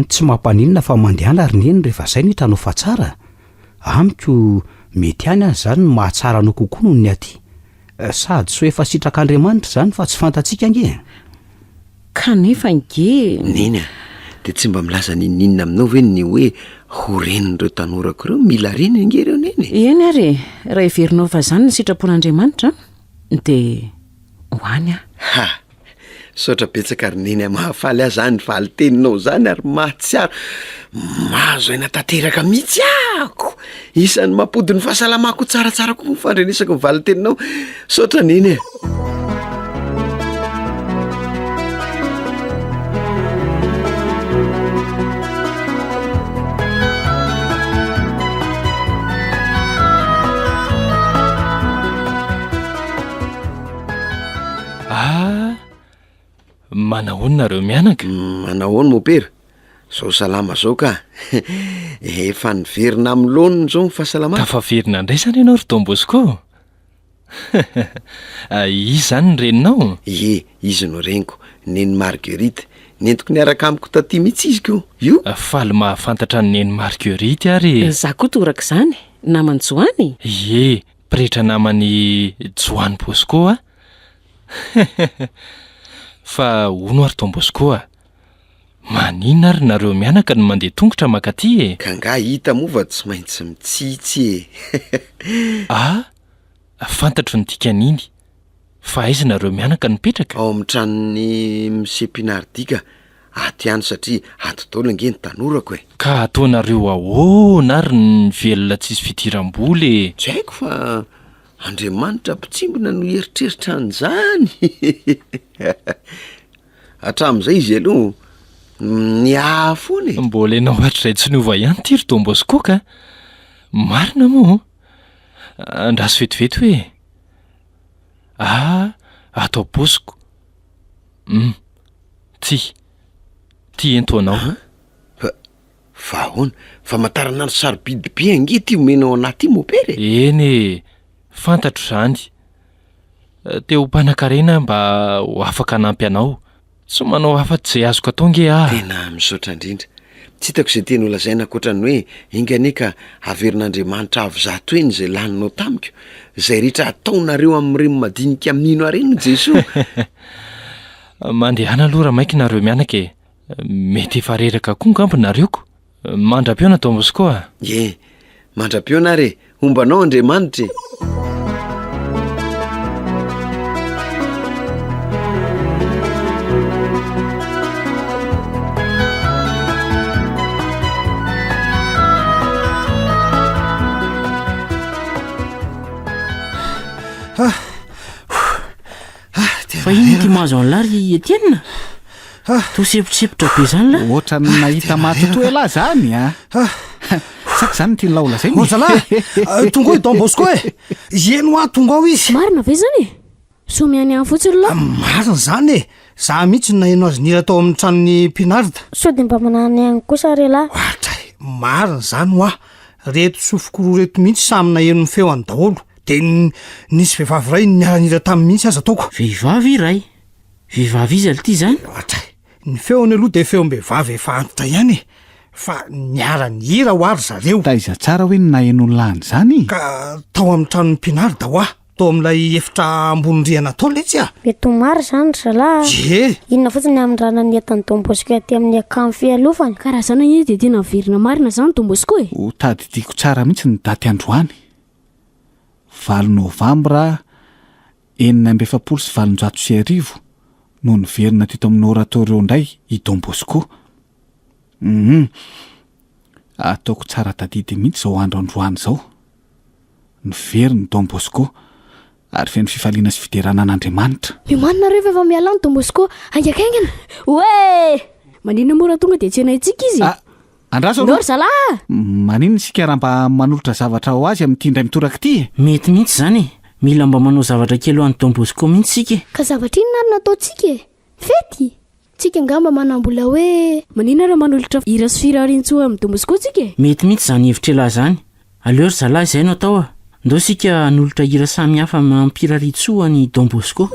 Speaker 10: Tsy mampaninona fa mandehana ary neny rehefa zay ny hitanao fa tsara. Amiko mety any azy zany no mahatsara anao kokoa noho ny aty. Sady so efa sitrak'Andriamanitra zany fa tsy fantatsika nge.
Speaker 9: Kanefa nge
Speaker 3: Neny a, de tsy mba milaza ninina aminao ve ny hoe ho renin'ireo tanorako ireo mila reny nge ireo neny?
Speaker 9: Eny ary, raha iverinao fa zany ny sitrapon'Andriamanitra de hoany a.
Speaker 3: Ha! Saotra betsaka ary neny mahafaly azy zany faly teninao zany ary mahatsiaro mahazo aina tanteraka mihitsy ako. Isan'ny mampody ny fahasalamako tsaratsara koa fandrenesako ny valy teninao. Saotra neny e.
Speaker 12: Manahoana nareo mianaka?
Speaker 3: Manahoana mopera? Zao salama zao ka. Efa niverina amin'ny laoniny zao ny fahasalamako.
Speaker 12: Tafaverina indray zany ianao ry Don Bosco? Izy zany ny reninao?
Speaker 3: Ie, izy no reniko, neny Marguerite. Nentiko niaraka amiko taty mihitsy izy ko. Io?
Speaker 12: Faly mahafantatra ny neny Marguerite ary.
Speaker 9: Za koa toraka izany, namany Joany.
Speaker 12: Ie, Pretra namany Joany Bosco a. Fa ono ary Don Bosco a. Maninona ary nareo mianaka no mandeha tongotra makaty e?
Speaker 3: Ka nga hita moa tsy maintsy mitsitsy e.
Speaker 12: Fantatro ny dikan'iny. Fa aiza nareo mianaka nipetraka?
Speaker 3: Ao amin'ny tranony Monsieur Pinardika. Aty any satria ato daholo nge ny tanorako e.
Speaker 12: Ka ataonareo ahoana ary ny velona tsisy fidiram-bola e?
Speaker 3: Tsy haiko fa Andriamanitra mpitsimbona no eritreritra an'izany. Hatramin'izay izy aloha niaha foana e.
Speaker 12: Mbola ianao hatrizay tsy niova ihany ty ry Don Bosco ka. Marina moa. Andraso vetivety hoe. Atao Bosco. Ty ento anao.
Speaker 3: Fa ahoana? Famantarana ny sarobidy be ange ty omenao anaty mopera e.
Speaker 12: Eny e, fantatro zany. Teo mpanan-karena mba ho afaka hanampy anao. Tsy manao afa-tsy izay azoko atao nge ah.
Speaker 3: Tena misaotra indrindra. Tsy hitako izay teny olazaina ankoatrany hoe inganeka averin'Andriamanitra avy zato eny izay laninao tamiko. Izay rehetra ataonareo amin'ireny madinika mino areny Jesoa.
Speaker 12: Mandehana aloha raha maika nareo mianaka e. Mety efa reraka koa ngambo nareoko. Mandram-piona Don Bosco a.
Speaker 3: Ie, mandram-piona ary ombanao Andriamanitra.
Speaker 1: Fa iny ty mahazo an'lary Etienne? Tosepotsepotra be zany la.
Speaker 5: Ohatra ny nahita matotoa elahy zany a. Saky zany ty laola zay.
Speaker 11: Zalahy, tonga Don Bosco e. Ieno tonga ao izy.
Speaker 4: Marina ve zany? So miany any fotsiny la.
Speaker 11: Marina zany e. Za mihitsy naheno azy nira tao amin'ny tranony Pinarda.
Speaker 4: So de mba manany any kosa re la.
Speaker 11: Marina zany ho reto sofokoro reto mihitsy samy naheno ny feo any daholo. De nisy vehivavy iray niara-nira tamin'ny mihitsy aza ataoko.
Speaker 1: Vehivavy iray? Vehivavy izy alty zany?
Speaker 11: Ny feony aloha de feom-behivavy efa antitra ihany e. Fa niara-nihira ho ary zareo.
Speaker 5: Taiza tsara hoe naheno ny lany zany?
Speaker 11: Ka tao amin'ny tranony Pinarda ho tao amin'ilay efitra ambony rihana tao letsy a.
Speaker 4: Mety maro zany zalahy.
Speaker 11: Je.
Speaker 4: Inona fotsiny amin'ny rana nentan'ny Don Bosco aty amin'ny akanjo fialofany.
Speaker 13: Karaha zany izy de tena verina marina zany Don Bosco e.
Speaker 5: Ho tadidiko tsara mihitsy ny daty androany. 9 Novambra 1970 no niverina teto amin'ny oratorio indray i Don Bosco. Ataoko tsara tadidy mihitsy zao andro androany zao. Niveriny Don Bosco ary feno fifaliana sy fiderana an'Andriamanitra.
Speaker 13: Manina rehefa efa mialany Don Bosco aingakaingana. Oe! Maninona mora tonga de tsy haintsika izy.
Speaker 5: Andraso
Speaker 13: Nor zalahy.
Speaker 5: Maninona sika raha mba manolotra zavatra ho azy amin'ity indray mitoraka ity?
Speaker 1: Mety mihitsy zany. Mila mba manao zavatra kely ho an'ny Don Bosco mihitsy sika.
Speaker 4: Ka zavatra inona ary nataontsika? Fety?
Speaker 13: tsika angamba manambola hoe manina raha manolotra hira sy firarintsoa amin'ny Bosco tsika
Speaker 1: mety mihitsy zany hevitra elahy zany aleo ry zalahy izay no atao a ndao sika nolotra hira samy hafa mampiraritsoa ny Don Bosco.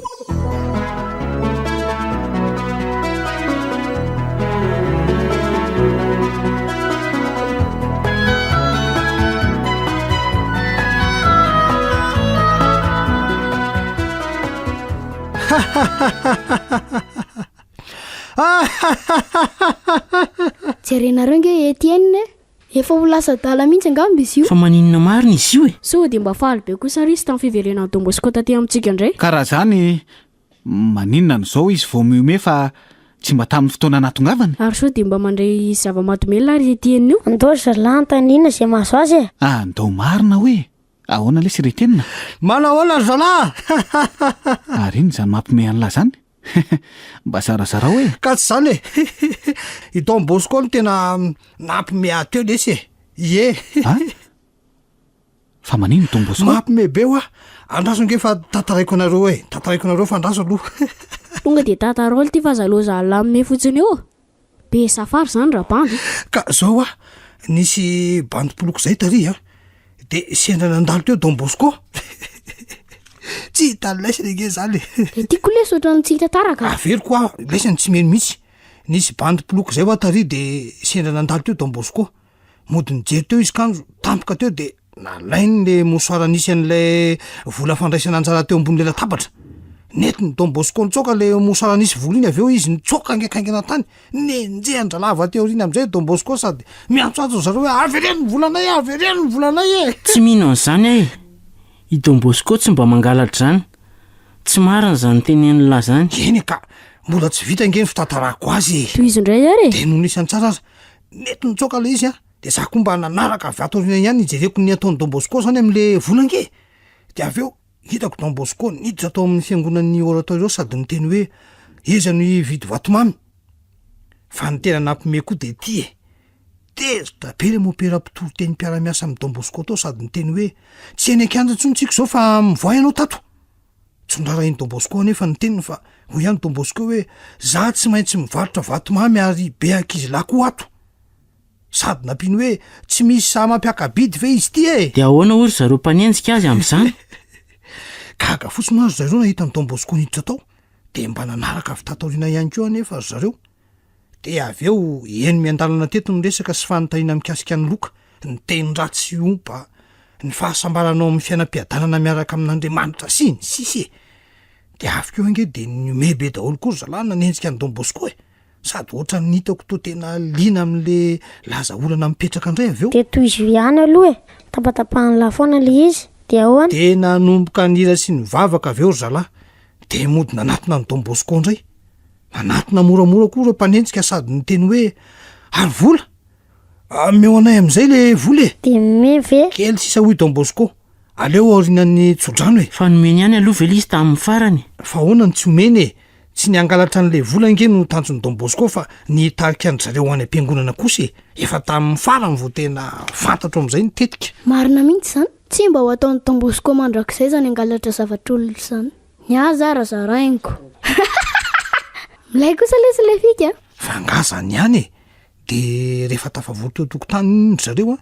Speaker 13: jerenareo nge Etienne efa ho lasa dala mihitsy angamba izy io
Speaker 1: fa maninona marina izy io e
Speaker 13: so dia mba faly be kosa risy tamin'ny fiverenan'ny Don Bosco taty amintsika indray
Speaker 5: karaha zany maninona n'izao izy vao miome fa tsy mba tamin'ny fotoana natongavana
Speaker 13: ary so dia mba mandray zava-matomelona ary Etienne io
Speaker 4: andao zalahy tanina zay mahazo azy e
Speaker 5: andao marina hoe ahoana le siretenina
Speaker 11: manahoana zalahy
Speaker 5: ary iny zany mampime an'lahy zany mba zarazara hoe
Speaker 11: ka tsy zany e i Don Bosco no tena nampime ateo lesy e
Speaker 5: fa manino Don Bosco
Speaker 11: mampime be ho a andraso ngefa tantaraiko anareo fa andraso aloha
Speaker 13: tonga dia tatarolo ty fa zaloza lamime fotsiny eo be safary zany raha bandy
Speaker 11: ka zao a nisy bandipoloko zay tary a de sendra nandalo teo Don Bosco tsy hitany laisany nge zany
Speaker 13: e tiako le sotrany tsy hitataraka
Speaker 11: avery koa laisany tsy meno mihitsy nisy bandipoloko zay hoa tary de sendra nandalo teo Don Bosco mody nijery teo izy kanjo tampoka teo de nalainy le mosoara nisy an'lay vola fandraisana anjara teo ambony le latabatra netiny Don Bosco nitsoka le mosoara nisy vola iny avy eo izy nitsoka angekaingana tany nenje andralava teo riny am'izay Don Bosco sady miantsoantso zareo hoe avereny ny volanay e
Speaker 1: tsy mino an'izany ahy i Don Bosco tsy mba mangalatra zany tsy marina zany tenen'ny lahy zany
Speaker 11: eny ka mbola tsy vita nge ny fitantarako azy
Speaker 13: toy izy indray ary
Speaker 11: de noho nisy antsara azy nety nitsoka le izy a de za koa mba nanaraka avy ato aoriana ihany nijereko ny ataon'ny Don Bosco zany am'le volange de avy eo hitako Don Bosco niditra atao amin'ny fiangonan'ny oratoire sady niteny hoe eza ny vidy vatomamy fa ny tena nampime koa de ty e tezitra be le mopera-pitoro teny mpiara-miasa amin'ny Don Bosco tao sady niteny hoe tsy eny ankianja ntsontsika zao fa mivoay anao tato tsondrarainy Don Bosco nefa niteniny fa ho ihany Don Bosco hoe za tsy maintsy mivarotra vatomamy ary be ankizy lahy koa ato sady nampiny hoe tsy misy sa mampiakabidy ve izy ty e
Speaker 1: de ahoana ory zareo mpanenjika azy am'izany
Speaker 11: gaga fotsiny azo zareo nahita ny Don Bosco niditra tao de mba nanaraka avy tataoriana ihany koa anefa zareo de avy eo eny miandalana teto ny resaka sy fanontaniana mikasika ny loka ny teny ratsy ompa ny fahasambaranao amin'ny fiainam-piadanana miaraka amin'Andriamanitra sy ny sisy e de avy keo ange de nyome be daholo koa zalahy nanenjika ny Don Bosco e sady ohatra ny hitako to tena liana amin'le laza olana mipetraka indray avy eo
Speaker 4: de toy izy ihany aloha e tapatapahany lafoana le izy de ahoana
Speaker 11: de nanomboka nira sy ny vavaka avy eo ry zalahy de mody nanatona ny Don Bosco indray nanatona moramora koa reo mpanenjika sady niteny hoe ary vola meo anay am'izay le vola e
Speaker 4: de meve
Speaker 11: kely sisa hoy Don Bosco aleo aorinan'ny tsodrano e
Speaker 1: fa nomeny ihany aloha ve izy tamin'ny farany
Speaker 11: fa honany tsy omeny e tsy niangalatra n'le vola nge no tanjon'ny Don Bosco fa ny tarika ny zareo any am-piangonana kosa e efa tamin'ny farany vo tena fantatro am'izay ny tetika
Speaker 13: marina mihitsy zany tsy mba ho ataon'ny Don Bosco mandrakizay zany angalatra zavatr'olona zany ny azarazaraingo milay kosa lesy le fika
Speaker 11: fa ngazany ihany e de rehefa tafavory teo tokotany ry zareo a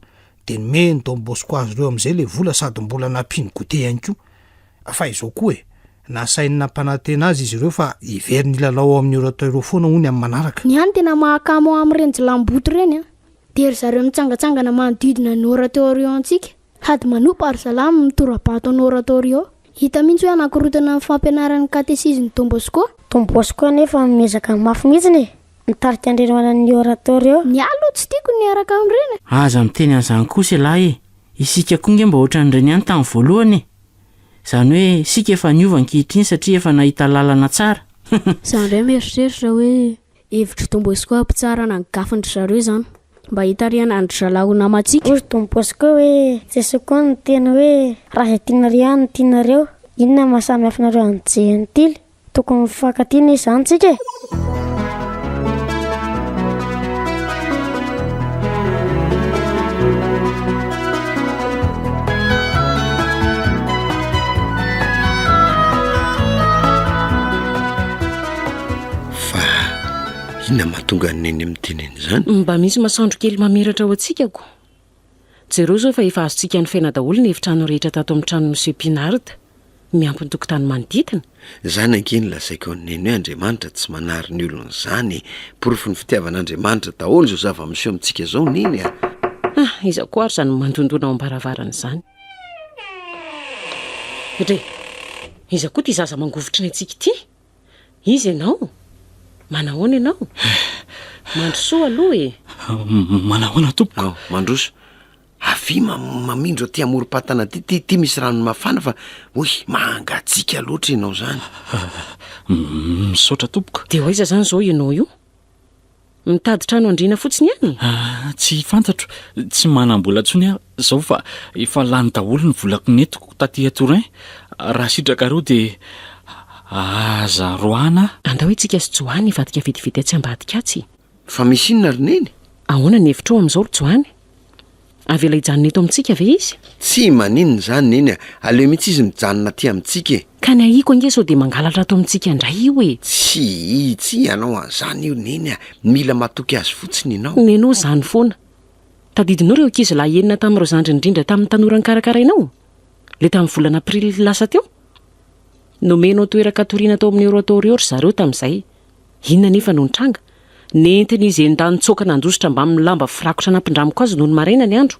Speaker 11: de nomeny Don Bosco azy reo am'izay le vola sady mbola nampiny gote ihany koa fa izao koa e nasainy nampanantena azy izy ireo fa ivery ny lalao amin'ny oratoire foana hony amin'ny manaraka
Speaker 13: ny hany tena mahakamo amin'ireny jilamboto reny a de ry zareo mitsangatsangana manodidina ny oratoire antsika sady manompa ary salamy mitorabato ny oratoire hita mihitsy hoe anakorotana amin'ny fampianaran'ny katesizmy Don Bosco
Speaker 4: Don Bosco nefa mezaka mafy mihitsiny e mitarika andrenoanan'ny oratoire
Speaker 13: ny alo tsy tiako ny araka amin'ireny
Speaker 1: aza miteny an'izany kosa lahy e isika koa nge mba ohatra n'ireny ihany tamin'ny voalohany e zany hoe sika efa niova ankehitriny satria efa nahita lalana tsara
Speaker 13: zany ray mieritreritra hoe hevitry Don Bosco ampitsarana ny gafindry zareo zany mba hitariana andry zalahy ho namatsika
Speaker 4: ozy Don Bosco hoe Jesosy koa ny teny hoe raha izay tianareo any tianareo inona mahasamy hafinareo an'jehany tily tokony mifankatina izany tsika e
Speaker 3: Inona mahatonga neny amin'ny teneny izany?
Speaker 9: Mba misy masoandro kely mamiratra ao antsikako. Jereo zao fa efa azontsika ny fiaina daholo ny efitrano rehetra tato amin'ny trano Monsieur Pinard, miampy ny tokotany manodidina.
Speaker 3: Zany ankeny lazaiko ny neny hoe Andriamanitra tsy manary ny olon'izany, porofo ny fitiavan'Andriamanitra daholo zao zava-miseho amintsika zao neny a.
Speaker 9: Iza koa ary zany mandondona ao ambaravarana izany. Re, iza koa ty zaza mangovitra ny antsika ity? Izy ianao? Manahoana ianao? Mandrosoa aloha e.
Speaker 2: Manahoana tompoko?
Speaker 3: Mandroso. Avy mamindro aty amorom-patana ty misy rano mafana fa oy mangatsika loatra ianao zany.
Speaker 2: Misaotra tompoko.
Speaker 9: De hoaiza zany zao ianao io? Mitady trano andriana fotsiny ihany?
Speaker 2: Tsy fantatro, tsy manam-bola ntsony aho zao fa efa lany daholo ny volako netiko taty Tourain. Raha sitraka reo de aza roana.
Speaker 9: Andao itsika sy Joany ivadika vetivety atsy ambadika atsy.
Speaker 3: Fa misy inona ry neny?
Speaker 9: Ahoana ny hevitra ao amin'izao ry Joany? Avela hijanona eto amintsika ve izy?
Speaker 3: Tsy maninona zany neny, aleo mihitsy izy mijanona aty amintsika.
Speaker 9: Ka ny ahiko ange sao de mangalatra ato amintsika indray io e.
Speaker 3: Tsy ianao an'izany io neny, mila matoky azy fotsiny ianao.
Speaker 9: Nenao zany foana. Tadidinao reo ankizy lahy enina tamin'ireo zandry indrindra tamin'ny tanora nikarakarainao? Le tamin'ny volana aprily lasa teo? Nomenao toeran-katoriana tao amin'ny oratorior zareo tamin'izay. Inona nefa no nitranga? Nentiny izy endany tsoka nandositra mba amin'ny lamba firakotra nampindramiko azy noho ny maraina ny andro.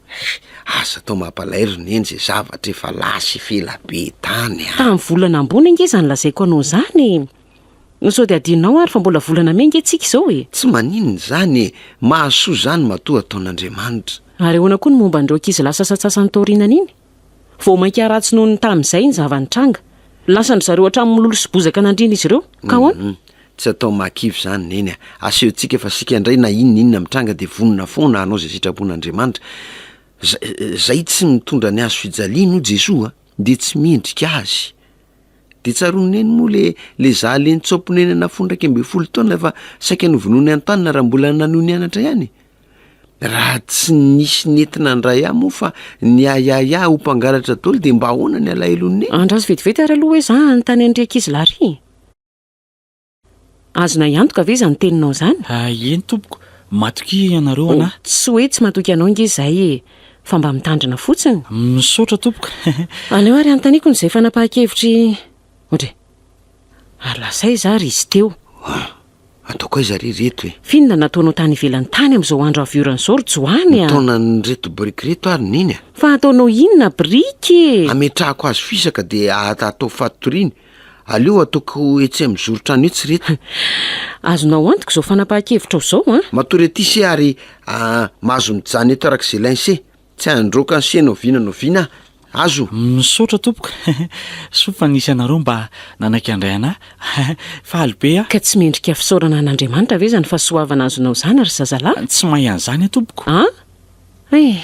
Speaker 3: Asa tao mampalahelo neny zay zavatra efa lasy fela be tany.
Speaker 9: Tamin'ny volana ambony ange zany lazaiko anao zany. Sao de adinao ary fa mbola volana menga tsika izao e.
Speaker 3: Tsy maninona zany, mahasoa zany matoa ataon'Andriamanitra.
Speaker 9: Ary ahoana koa ny momba an'ireo ankizy lasa satsasany taoriana iny? Vao mainka ratsy noho ny tamin'izay ny zava-nitranga. Lasany zareo hatramin'ny mololo sy bozaka nandrina izy ireo. Ka ahoana?
Speaker 3: Tsy atao makivy zany neny, asehontsika fa sika indray na inona mitranga de vonona foana anao zay sitrapon'Andriamanitra. Zay tsy mitondra ny azo fijaliana o Jesoa, de tsy miendrika azy. De tsaroany neny moa le zaly nitsopony eny nafondraka 12 taona fa saika novonoiny an-tanina raha mbola nanohy nianatra ihany. Raha tsy nisy nentina ndray aho moa fa ny ayaya ho mpangalatra daholo de mba ahoana ny alahelon'ny.
Speaker 9: Andraso vetivety ary aloha hoe za ny tany andry ankizy lary. Azona iantoka ve zany teninao zany?
Speaker 2: Eny tompoko, matoky ianareo ana.
Speaker 9: Tsy hoe tsy matoky anao nge zay e, fa mba mitandrina fotsiny.
Speaker 2: Misaotra tompoko.
Speaker 9: Aleo ary antaniko n'izay fanapahan-kevitry. Otre, alasay za ry izy teo.
Speaker 3: Ataoko aiza ry reto e.
Speaker 9: Finona nataonao tany ivelany tany amin'izao andro avioran'izao ry Joany a.
Speaker 3: Ataona ny reto boriky reto ary neny a.
Speaker 9: Fa ataonao inona biriky e?
Speaker 3: Ametrahako azy fisaka de atao fatoriany. Aleo ataoko etsy amin'ny zorotrano io tsy reto.
Speaker 9: Azonao antoko izao fanapahan-kevitra zao a?
Speaker 3: Matory aty se ary mahazo mijany eto arak'izay lainy se. Tsy androka se noviana. Azo.
Speaker 2: Misaotra tompoko. Sofa nisy anareo mba nanaiky andray ana. Faly be a.
Speaker 9: Ka tsy mendrika fisaorana an'Andriamanitra ve zany fahasoavana azonao zany ary zazalahy?
Speaker 2: Tsy mahay an'izany a tompoko.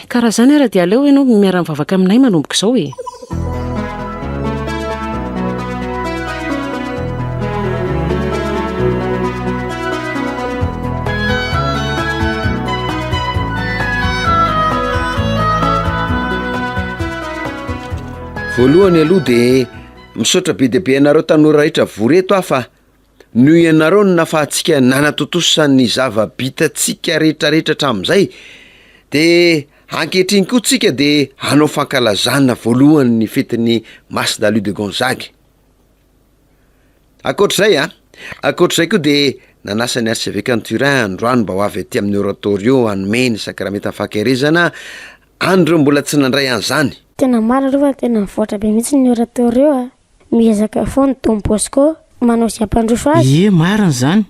Speaker 9: Karaha zany ara de aleo ianao miara-mivavaka aminay manomboka izao e.
Speaker 3: Voalohany aloha de misaotra be deabe ianareo tanora rehetra voreto aho fa noho ianareo no nafahantsika nanatotosany zava-bitatsika rehetrarehetra hatramin'izay de ankehitriny koa tsika de hanao fankalazana voalohany ny fetin'ny Masdalio de Gonzague. Akoatr'izay koa de nanasa ny archevêque Turin androany mba ho avy aty amin'ny oratorio hanomeny sakramenta fahakerezana andro mbola tsy nandray an'izany.
Speaker 4: Tena maro rova tena mivoatra be mihitsy ny oratorio a. Miezaka foana Dom Bosco manao sy ampandroso azy.
Speaker 1: Marina zany.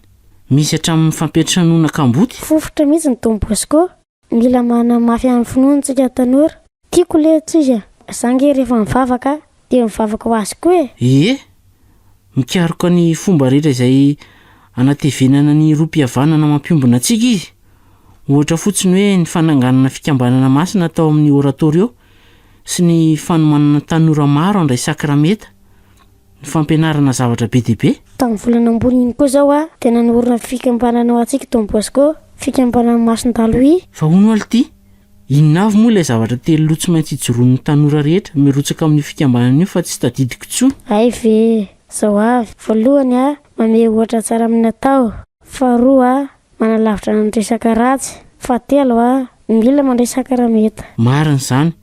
Speaker 1: Misy hatramin'ny fampiatranoana kamboty.
Speaker 4: Fofotra mihitsy ny Dom Bosco. Mila mana mafy amin'ny finoantsika tanora. Tiako le tsisy zange rehefa mivavaka de mivavaka ho azy koa
Speaker 1: e. Mikaroka ny fomba rehetra izay anatevenana ny rom-pihavanana mampiombona antsika izy. Ohatra fotsiny hoe ny fananganana fikambanana masina atao amin'ny oratorio sy ny fanomanana tanora maro andray sakrameta, ny fampianarana zavatra be dia be.
Speaker 4: Tamin'ny volana ambony iny koa zao a tena nanorina fikambanana ao antsika Dom Bosco, fikambanana Masindaloy.
Speaker 1: Fa hono alty, inona avy moa ilay zavatra telo loha tsy maintsy hijoron'ny tanora rehetra mirotsaka amin'ny fikambanana io fa tsy tadidiko intsony.
Speaker 4: Ay ve, zao avy. Voalohany a, manome ohatra tsara amin'ny natao. Faharoa, manalavitra ny resaka ratsy. Fahatelo a mila mandresaka rameta.
Speaker 1: Marina izany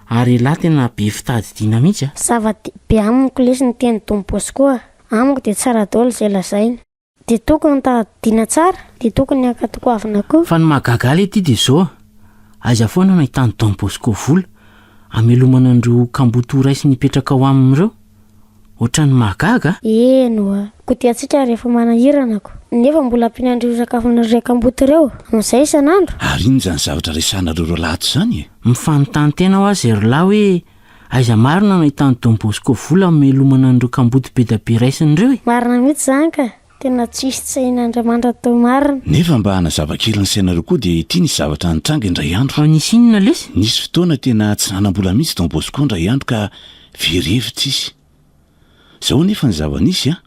Speaker 1: ary lahy tena be fitadidiana mihitsy a.
Speaker 4: Zava-dehibe amiko lesy ny teny Tompo Bosco a. Amiko dia tsara daholo izay lazaina. Dia tokony tadidiana tsara, dia tokony akatokoavina koa.
Speaker 1: Fa ny mahagaga ity dia izao aiza foana nahitany Tompo Bosco vola amelomana andreo kamboto raisy nipetraka ao amin'ireo. Ohatran'ny mahagaga.
Speaker 4: Eno a, kotiantsika rehefa manahiranako. Nefa mbola ampianandreo sakafona kamboto ireo amin'izay isan'andro.
Speaker 14: Ary iny zany zavatra resanareo ro lahat zany e.
Speaker 1: Mifanontany tena ho azy ry lahy hoe aiza marina nahitany Tompo Bosco vola amelomana andreo kamboto be da be raisin'ireo e.
Speaker 4: Marina mihitsy zany ka. Tena tsisy tsain'Andriamanitra tao marina.
Speaker 14: Nefa mba hanazava-kely ny sainareo koa dia ity ny zavatra nitranga indray andro.
Speaker 1: Fa nisy inona lesy?
Speaker 14: Nisy fotoana tena tsy nanam-bola mihitsy Tompo Bosco indray andro ka verevitra izy. Zao nefa ny zava-nisy a.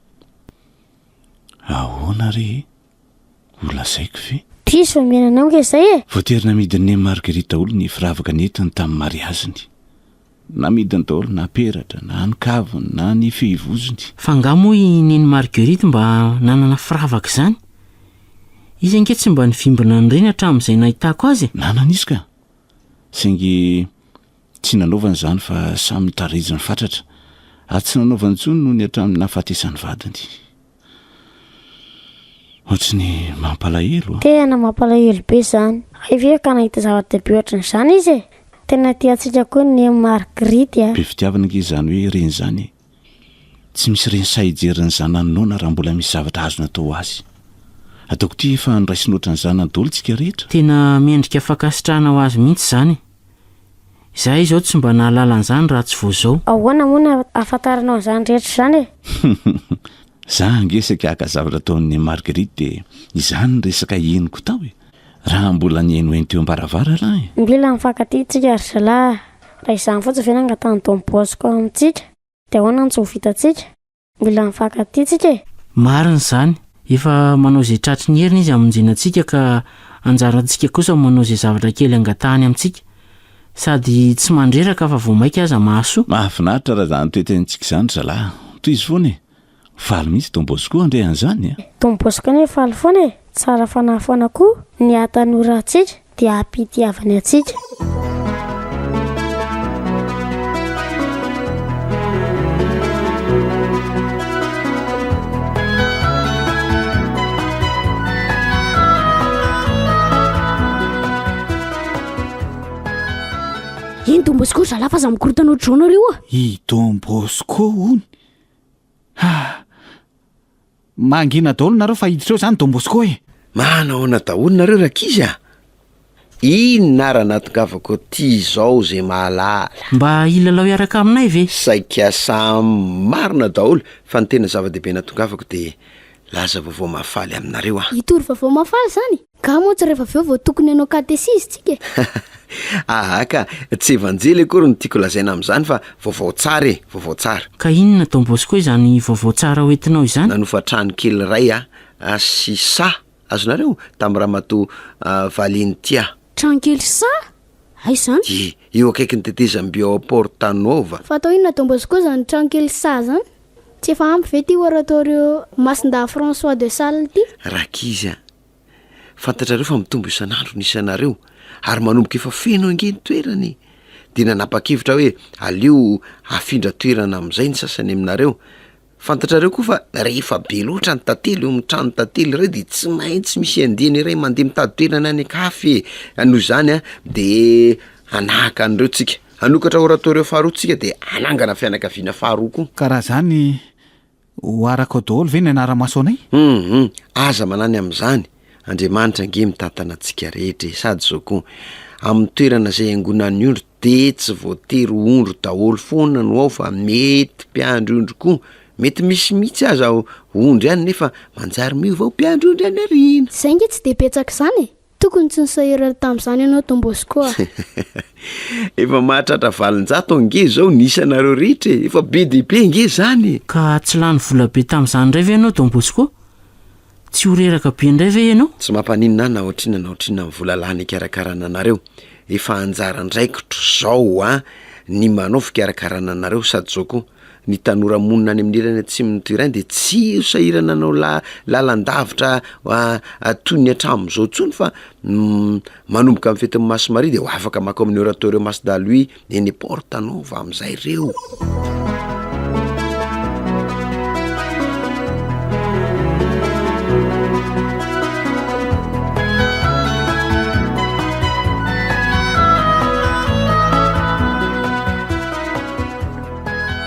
Speaker 14: Ahoana re ho lazaiko ve?
Speaker 4: Diso miananao nge izay e.
Speaker 14: Voaterina midin'ny Marguerite daholo ny firavaka nentiny tamin'ny mariaziny. Namidiny daholo na peratra, na ny kaviny, na ny fehivoziny.
Speaker 1: Fa nga moa i neny Marguerite mba nanana firavaka izany? Izy ange tsy mba nifimbina nireny hatramin'izay nahitako azy?
Speaker 14: Nanana izy ka. Saingy tsy nanaovany izany fa samy tariziny fatratra. Ary tsy nanaovany intsony noho ny hatramin'ny nahafatesany vadiny. Ohatrany mampalahelo.
Speaker 4: Tena mampalahelo be izany. Ve ka nahita zava-dehibe ohatran'izany izy e. Tena tiantsika koa ny Marguerite a.
Speaker 14: Be fitiavana ange izany hoe reny izany. Tsy misy reny sahijeriny izany nanona raha mbola misy zavatra azo natao azy. Ataoko ity efa niraisiny ohatran'izany daholo tsika rehetra.
Speaker 1: Tena mendrika fakasitrahana ho azy mihitsy izany. Izahay izao tsy mba nahalala an'izany raha tsy vao izao.
Speaker 4: Ahoana moa ahafantaranao izany rehetra izany e.
Speaker 14: Za angesaka haka zavatra ataon'ny Marguerite dia izany ny resaka henoko tao e. Raha mbola ny heno teo am-baravara raha e.
Speaker 4: Mila mifankatia tsika ry zalahy. Raha izany fotsiny ve nangatany Tompo Bosco amintsika dia ahoana ny tsy ho vitantsika. Mila mifankatia tsika e.
Speaker 1: Marina izany. Efa manao izay tratry ny heriny izy hamonjenantsika ka anjarantsika kosa manao izay zavatra kely angatahany amintsika. Sady tsy mandreraka fa vao maika aza mahasoa.
Speaker 14: Mahafinaritra raha izany toetentsika izany zalahy. Toy izy foana e. Faly mihitsy Tompo Bosco andrehan'izany a.
Speaker 4: Tompo Bosco ne faly foana e. Tsara fanafana koa ny atanora atsika dia ampitiavany atsika.
Speaker 13: Iny Tompo Bosco zalahy fa za mikorotana ohatr'izao nareo a.
Speaker 5: I Tompo Bosco hony. Mangina daholo nareo fa hiditra eo izany Tompo Bosco e.
Speaker 3: Manahoana daholo nareo rakizy a. Inona raha natongavako ty izao zay mahalala.
Speaker 1: Mba ilalao iaraka aminay ve?
Speaker 3: Saika samy marina daholo fa ny tena zava-dehibe natongavako dia laza vaovao mahafaly aminareo a.
Speaker 13: Itory vaovao mahafaly zany. Ka moa tsy rehefa avy eo vao tokony hanao katesizitsika.
Speaker 3: Ka tsy evanjely akory no tiako lazaina amin'izany fa vaovao tsara e, vaovao tsara.
Speaker 1: Ka inona Tompo Bosco izany vaovao tsara hoentinao izany?
Speaker 3: Nanofa trano kely ray sy sa azonareo tamin'ny ramatoa valiny tia.
Speaker 13: Trano kely sa? Ay izany?
Speaker 3: Io akaiky ny tetezam-by ao Porta Nova.
Speaker 13: Fa atao inona Tompo Bosco zany trano kely sa zany? Tsy efa ampy ve ty oratorio Masinda François de Sales ty?
Speaker 3: Rakizy a. Fantatrareo fa mitombo isan'andro ny isanareo ary manomboka efa feno ange ny toerany. Dia nanapa-kevitra hoe aleo afindra toerana amin'izay ny sasany aminareo. Fantatrareo koa fa rehefa be loatra ny tantely eo amin'ny trano tantely iray dia tsy maintsy misy andeny iray mandeha mitady toerana any kafe. Noho izany dia anahaka an'ireo tsika. Anokatra oratorio faharoa tsika dia anangana fianakaviana faharoa koa.
Speaker 5: Karaha zany ho araka daholo ve ny anara-maso anay?
Speaker 3: Aza manany amin'izany. Andriamanitra ange mitantana antsika rehetra sady zao koa amin'ny toerana izay angonan'ny ondro dia tsy voatery ondro daholo foana no ao fa mety mpiandry ondro koa. Mety misy mihitsy aza ondro ihany nefa manjary miova ao mpiandry ondro ihany arina.
Speaker 13: Zay nge tsy dia betsaka izany e. Tokony tsy nisahirana tamin'izany ianao Tompo Bosco a.
Speaker 3: Efa mahatratra valonjato ange zao nisanareo rehetra efa be dehibe ange zany.
Speaker 1: Ka tsy lany vola be tamin'izany indray ve ianao Tompo Bosco? Tsy ho reraka be indray ve ianao?
Speaker 3: Tsy mampaninona na ohatrina ny vola lany ikarakarana anareo. Efa anjara ndraikitro zao ny manao fikarakarana anareo sady zao koa ny tanora monina any amin'ny erana tsy mitoirainy de tsy sahirana anao lalandavitra toy ny atram'izao tsony fa manomboka amin'ny fetin'ny Masomaria de ho afaka maka amin'ny oratoire Masdalui eny porte nova amin'izay ireo.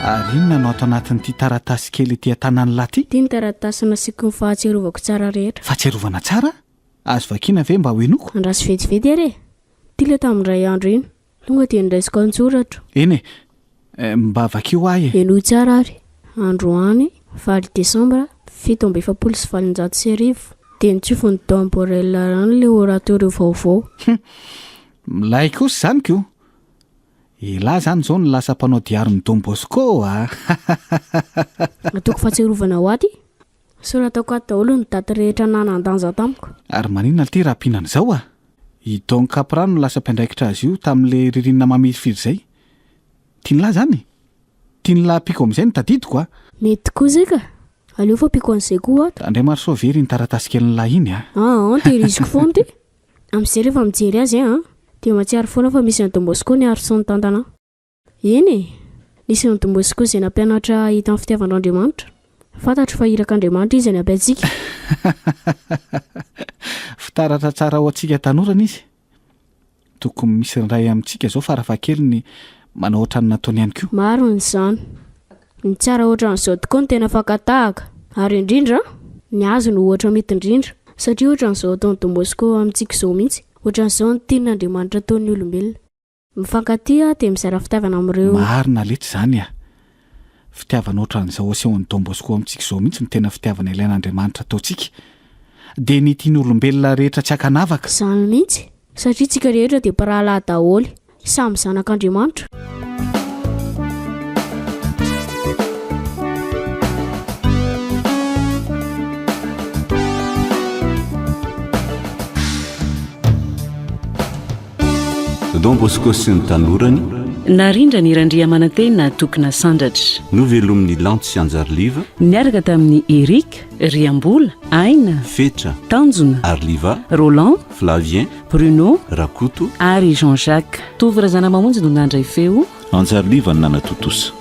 Speaker 5: Ary inona no ato anatin'ity taratasy kely ety an-tanany lahy
Speaker 13: ty ny taratasy nasiako ny fahatserovako tsara rehetra.
Speaker 5: Fahatserovana tsara? Azo vakiana ve mba ho enoko?
Speaker 13: Andraso vetivety are ty le tamin'ndray andro iny tonga de ndraisiko an-tsoratra.
Speaker 5: Eny mba vakio ahy
Speaker 13: eno tsara ary androany 20 Desambra 1790 de nitsofony temporel rano le orateur vaovao.
Speaker 5: Milay kosa zany ko. Ila zany zao ny lasa mpanao diary ny Don Bosco
Speaker 13: ataoko fahatserovana ho aty soratako ato daholo ny daty rehetra nanandanja tamiko.
Speaker 5: Ary maninona ty raha mpihinana zao I Don Capra no lasa mpiandraikitra azy io tamin'le ririnina mamifiry zay. Tian'la zany? Tian'la piko amin'izay ny tadidiko
Speaker 13: Mety koa zay ka. Aleo fa piko an'izay koa ato.
Speaker 5: Andriamarso very ny taratasy kelin'la iny
Speaker 13: tehiriziko foana ty. Amin'izay rehefa mijery azy de matsiary foana fa misy ny Don Bosco ny ary son'ny tantana. Eny nisy ny Don Bosco izay nampianatra hita amin'ny fitiavan'Andriamanitra. Fantatro fa irak'Andriamanitra izy any ampiantsika.
Speaker 5: Fitaratra tsara ho antsika tanorana izy. Tokony misy ray amintsika zao farafahakeliny ny manao ohatrany nataony ihany koa.
Speaker 13: Maro n'izany. Ny tsara ohatran'izao tokoa ny tena fakatahaka. Ary indrindra ny azo no ohatra mety indrindra satria ohatran'izao ataon'ny Don Bosco amintsika izao mihitsy. Ohatran'izao ny tian'Andriamanitra ataon'ny olombelona. Mifankatia de mizara fitiavana amin'ireo.
Speaker 5: Marina lety zany fitiavana ohatran'izao asehon'ny Don Bosco amintsika izao mihitsy ny tena fitiavana ilain'Andriamanitra ataontsika. De ny tiany olombelona rehetra tsy hakanavaka.
Speaker 13: Zany mihitsy satria tsika rehetra de paralahy daholo samy zanak'Andriamanitra.
Speaker 14: Don Bosco sy ny tanorany
Speaker 9: narindra ny randriamanantena tokona sandratra
Speaker 14: novelomin'ny lanto sy anjariliva
Speaker 9: niaraka tamin'ny Eric, Riambola, Aina,
Speaker 14: Fetra,
Speaker 9: Tanjona,
Speaker 14: Arliva,
Speaker 9: Roland,
Speaker 14: Flavien,
Speaker 9: Bruno,
Speaker 14: Rakoto
Speaker 9: ary Jean-Jacques. Tovy razana mamonjy no nandray feo
Speaker 14: anjariliva ny nanatontosa.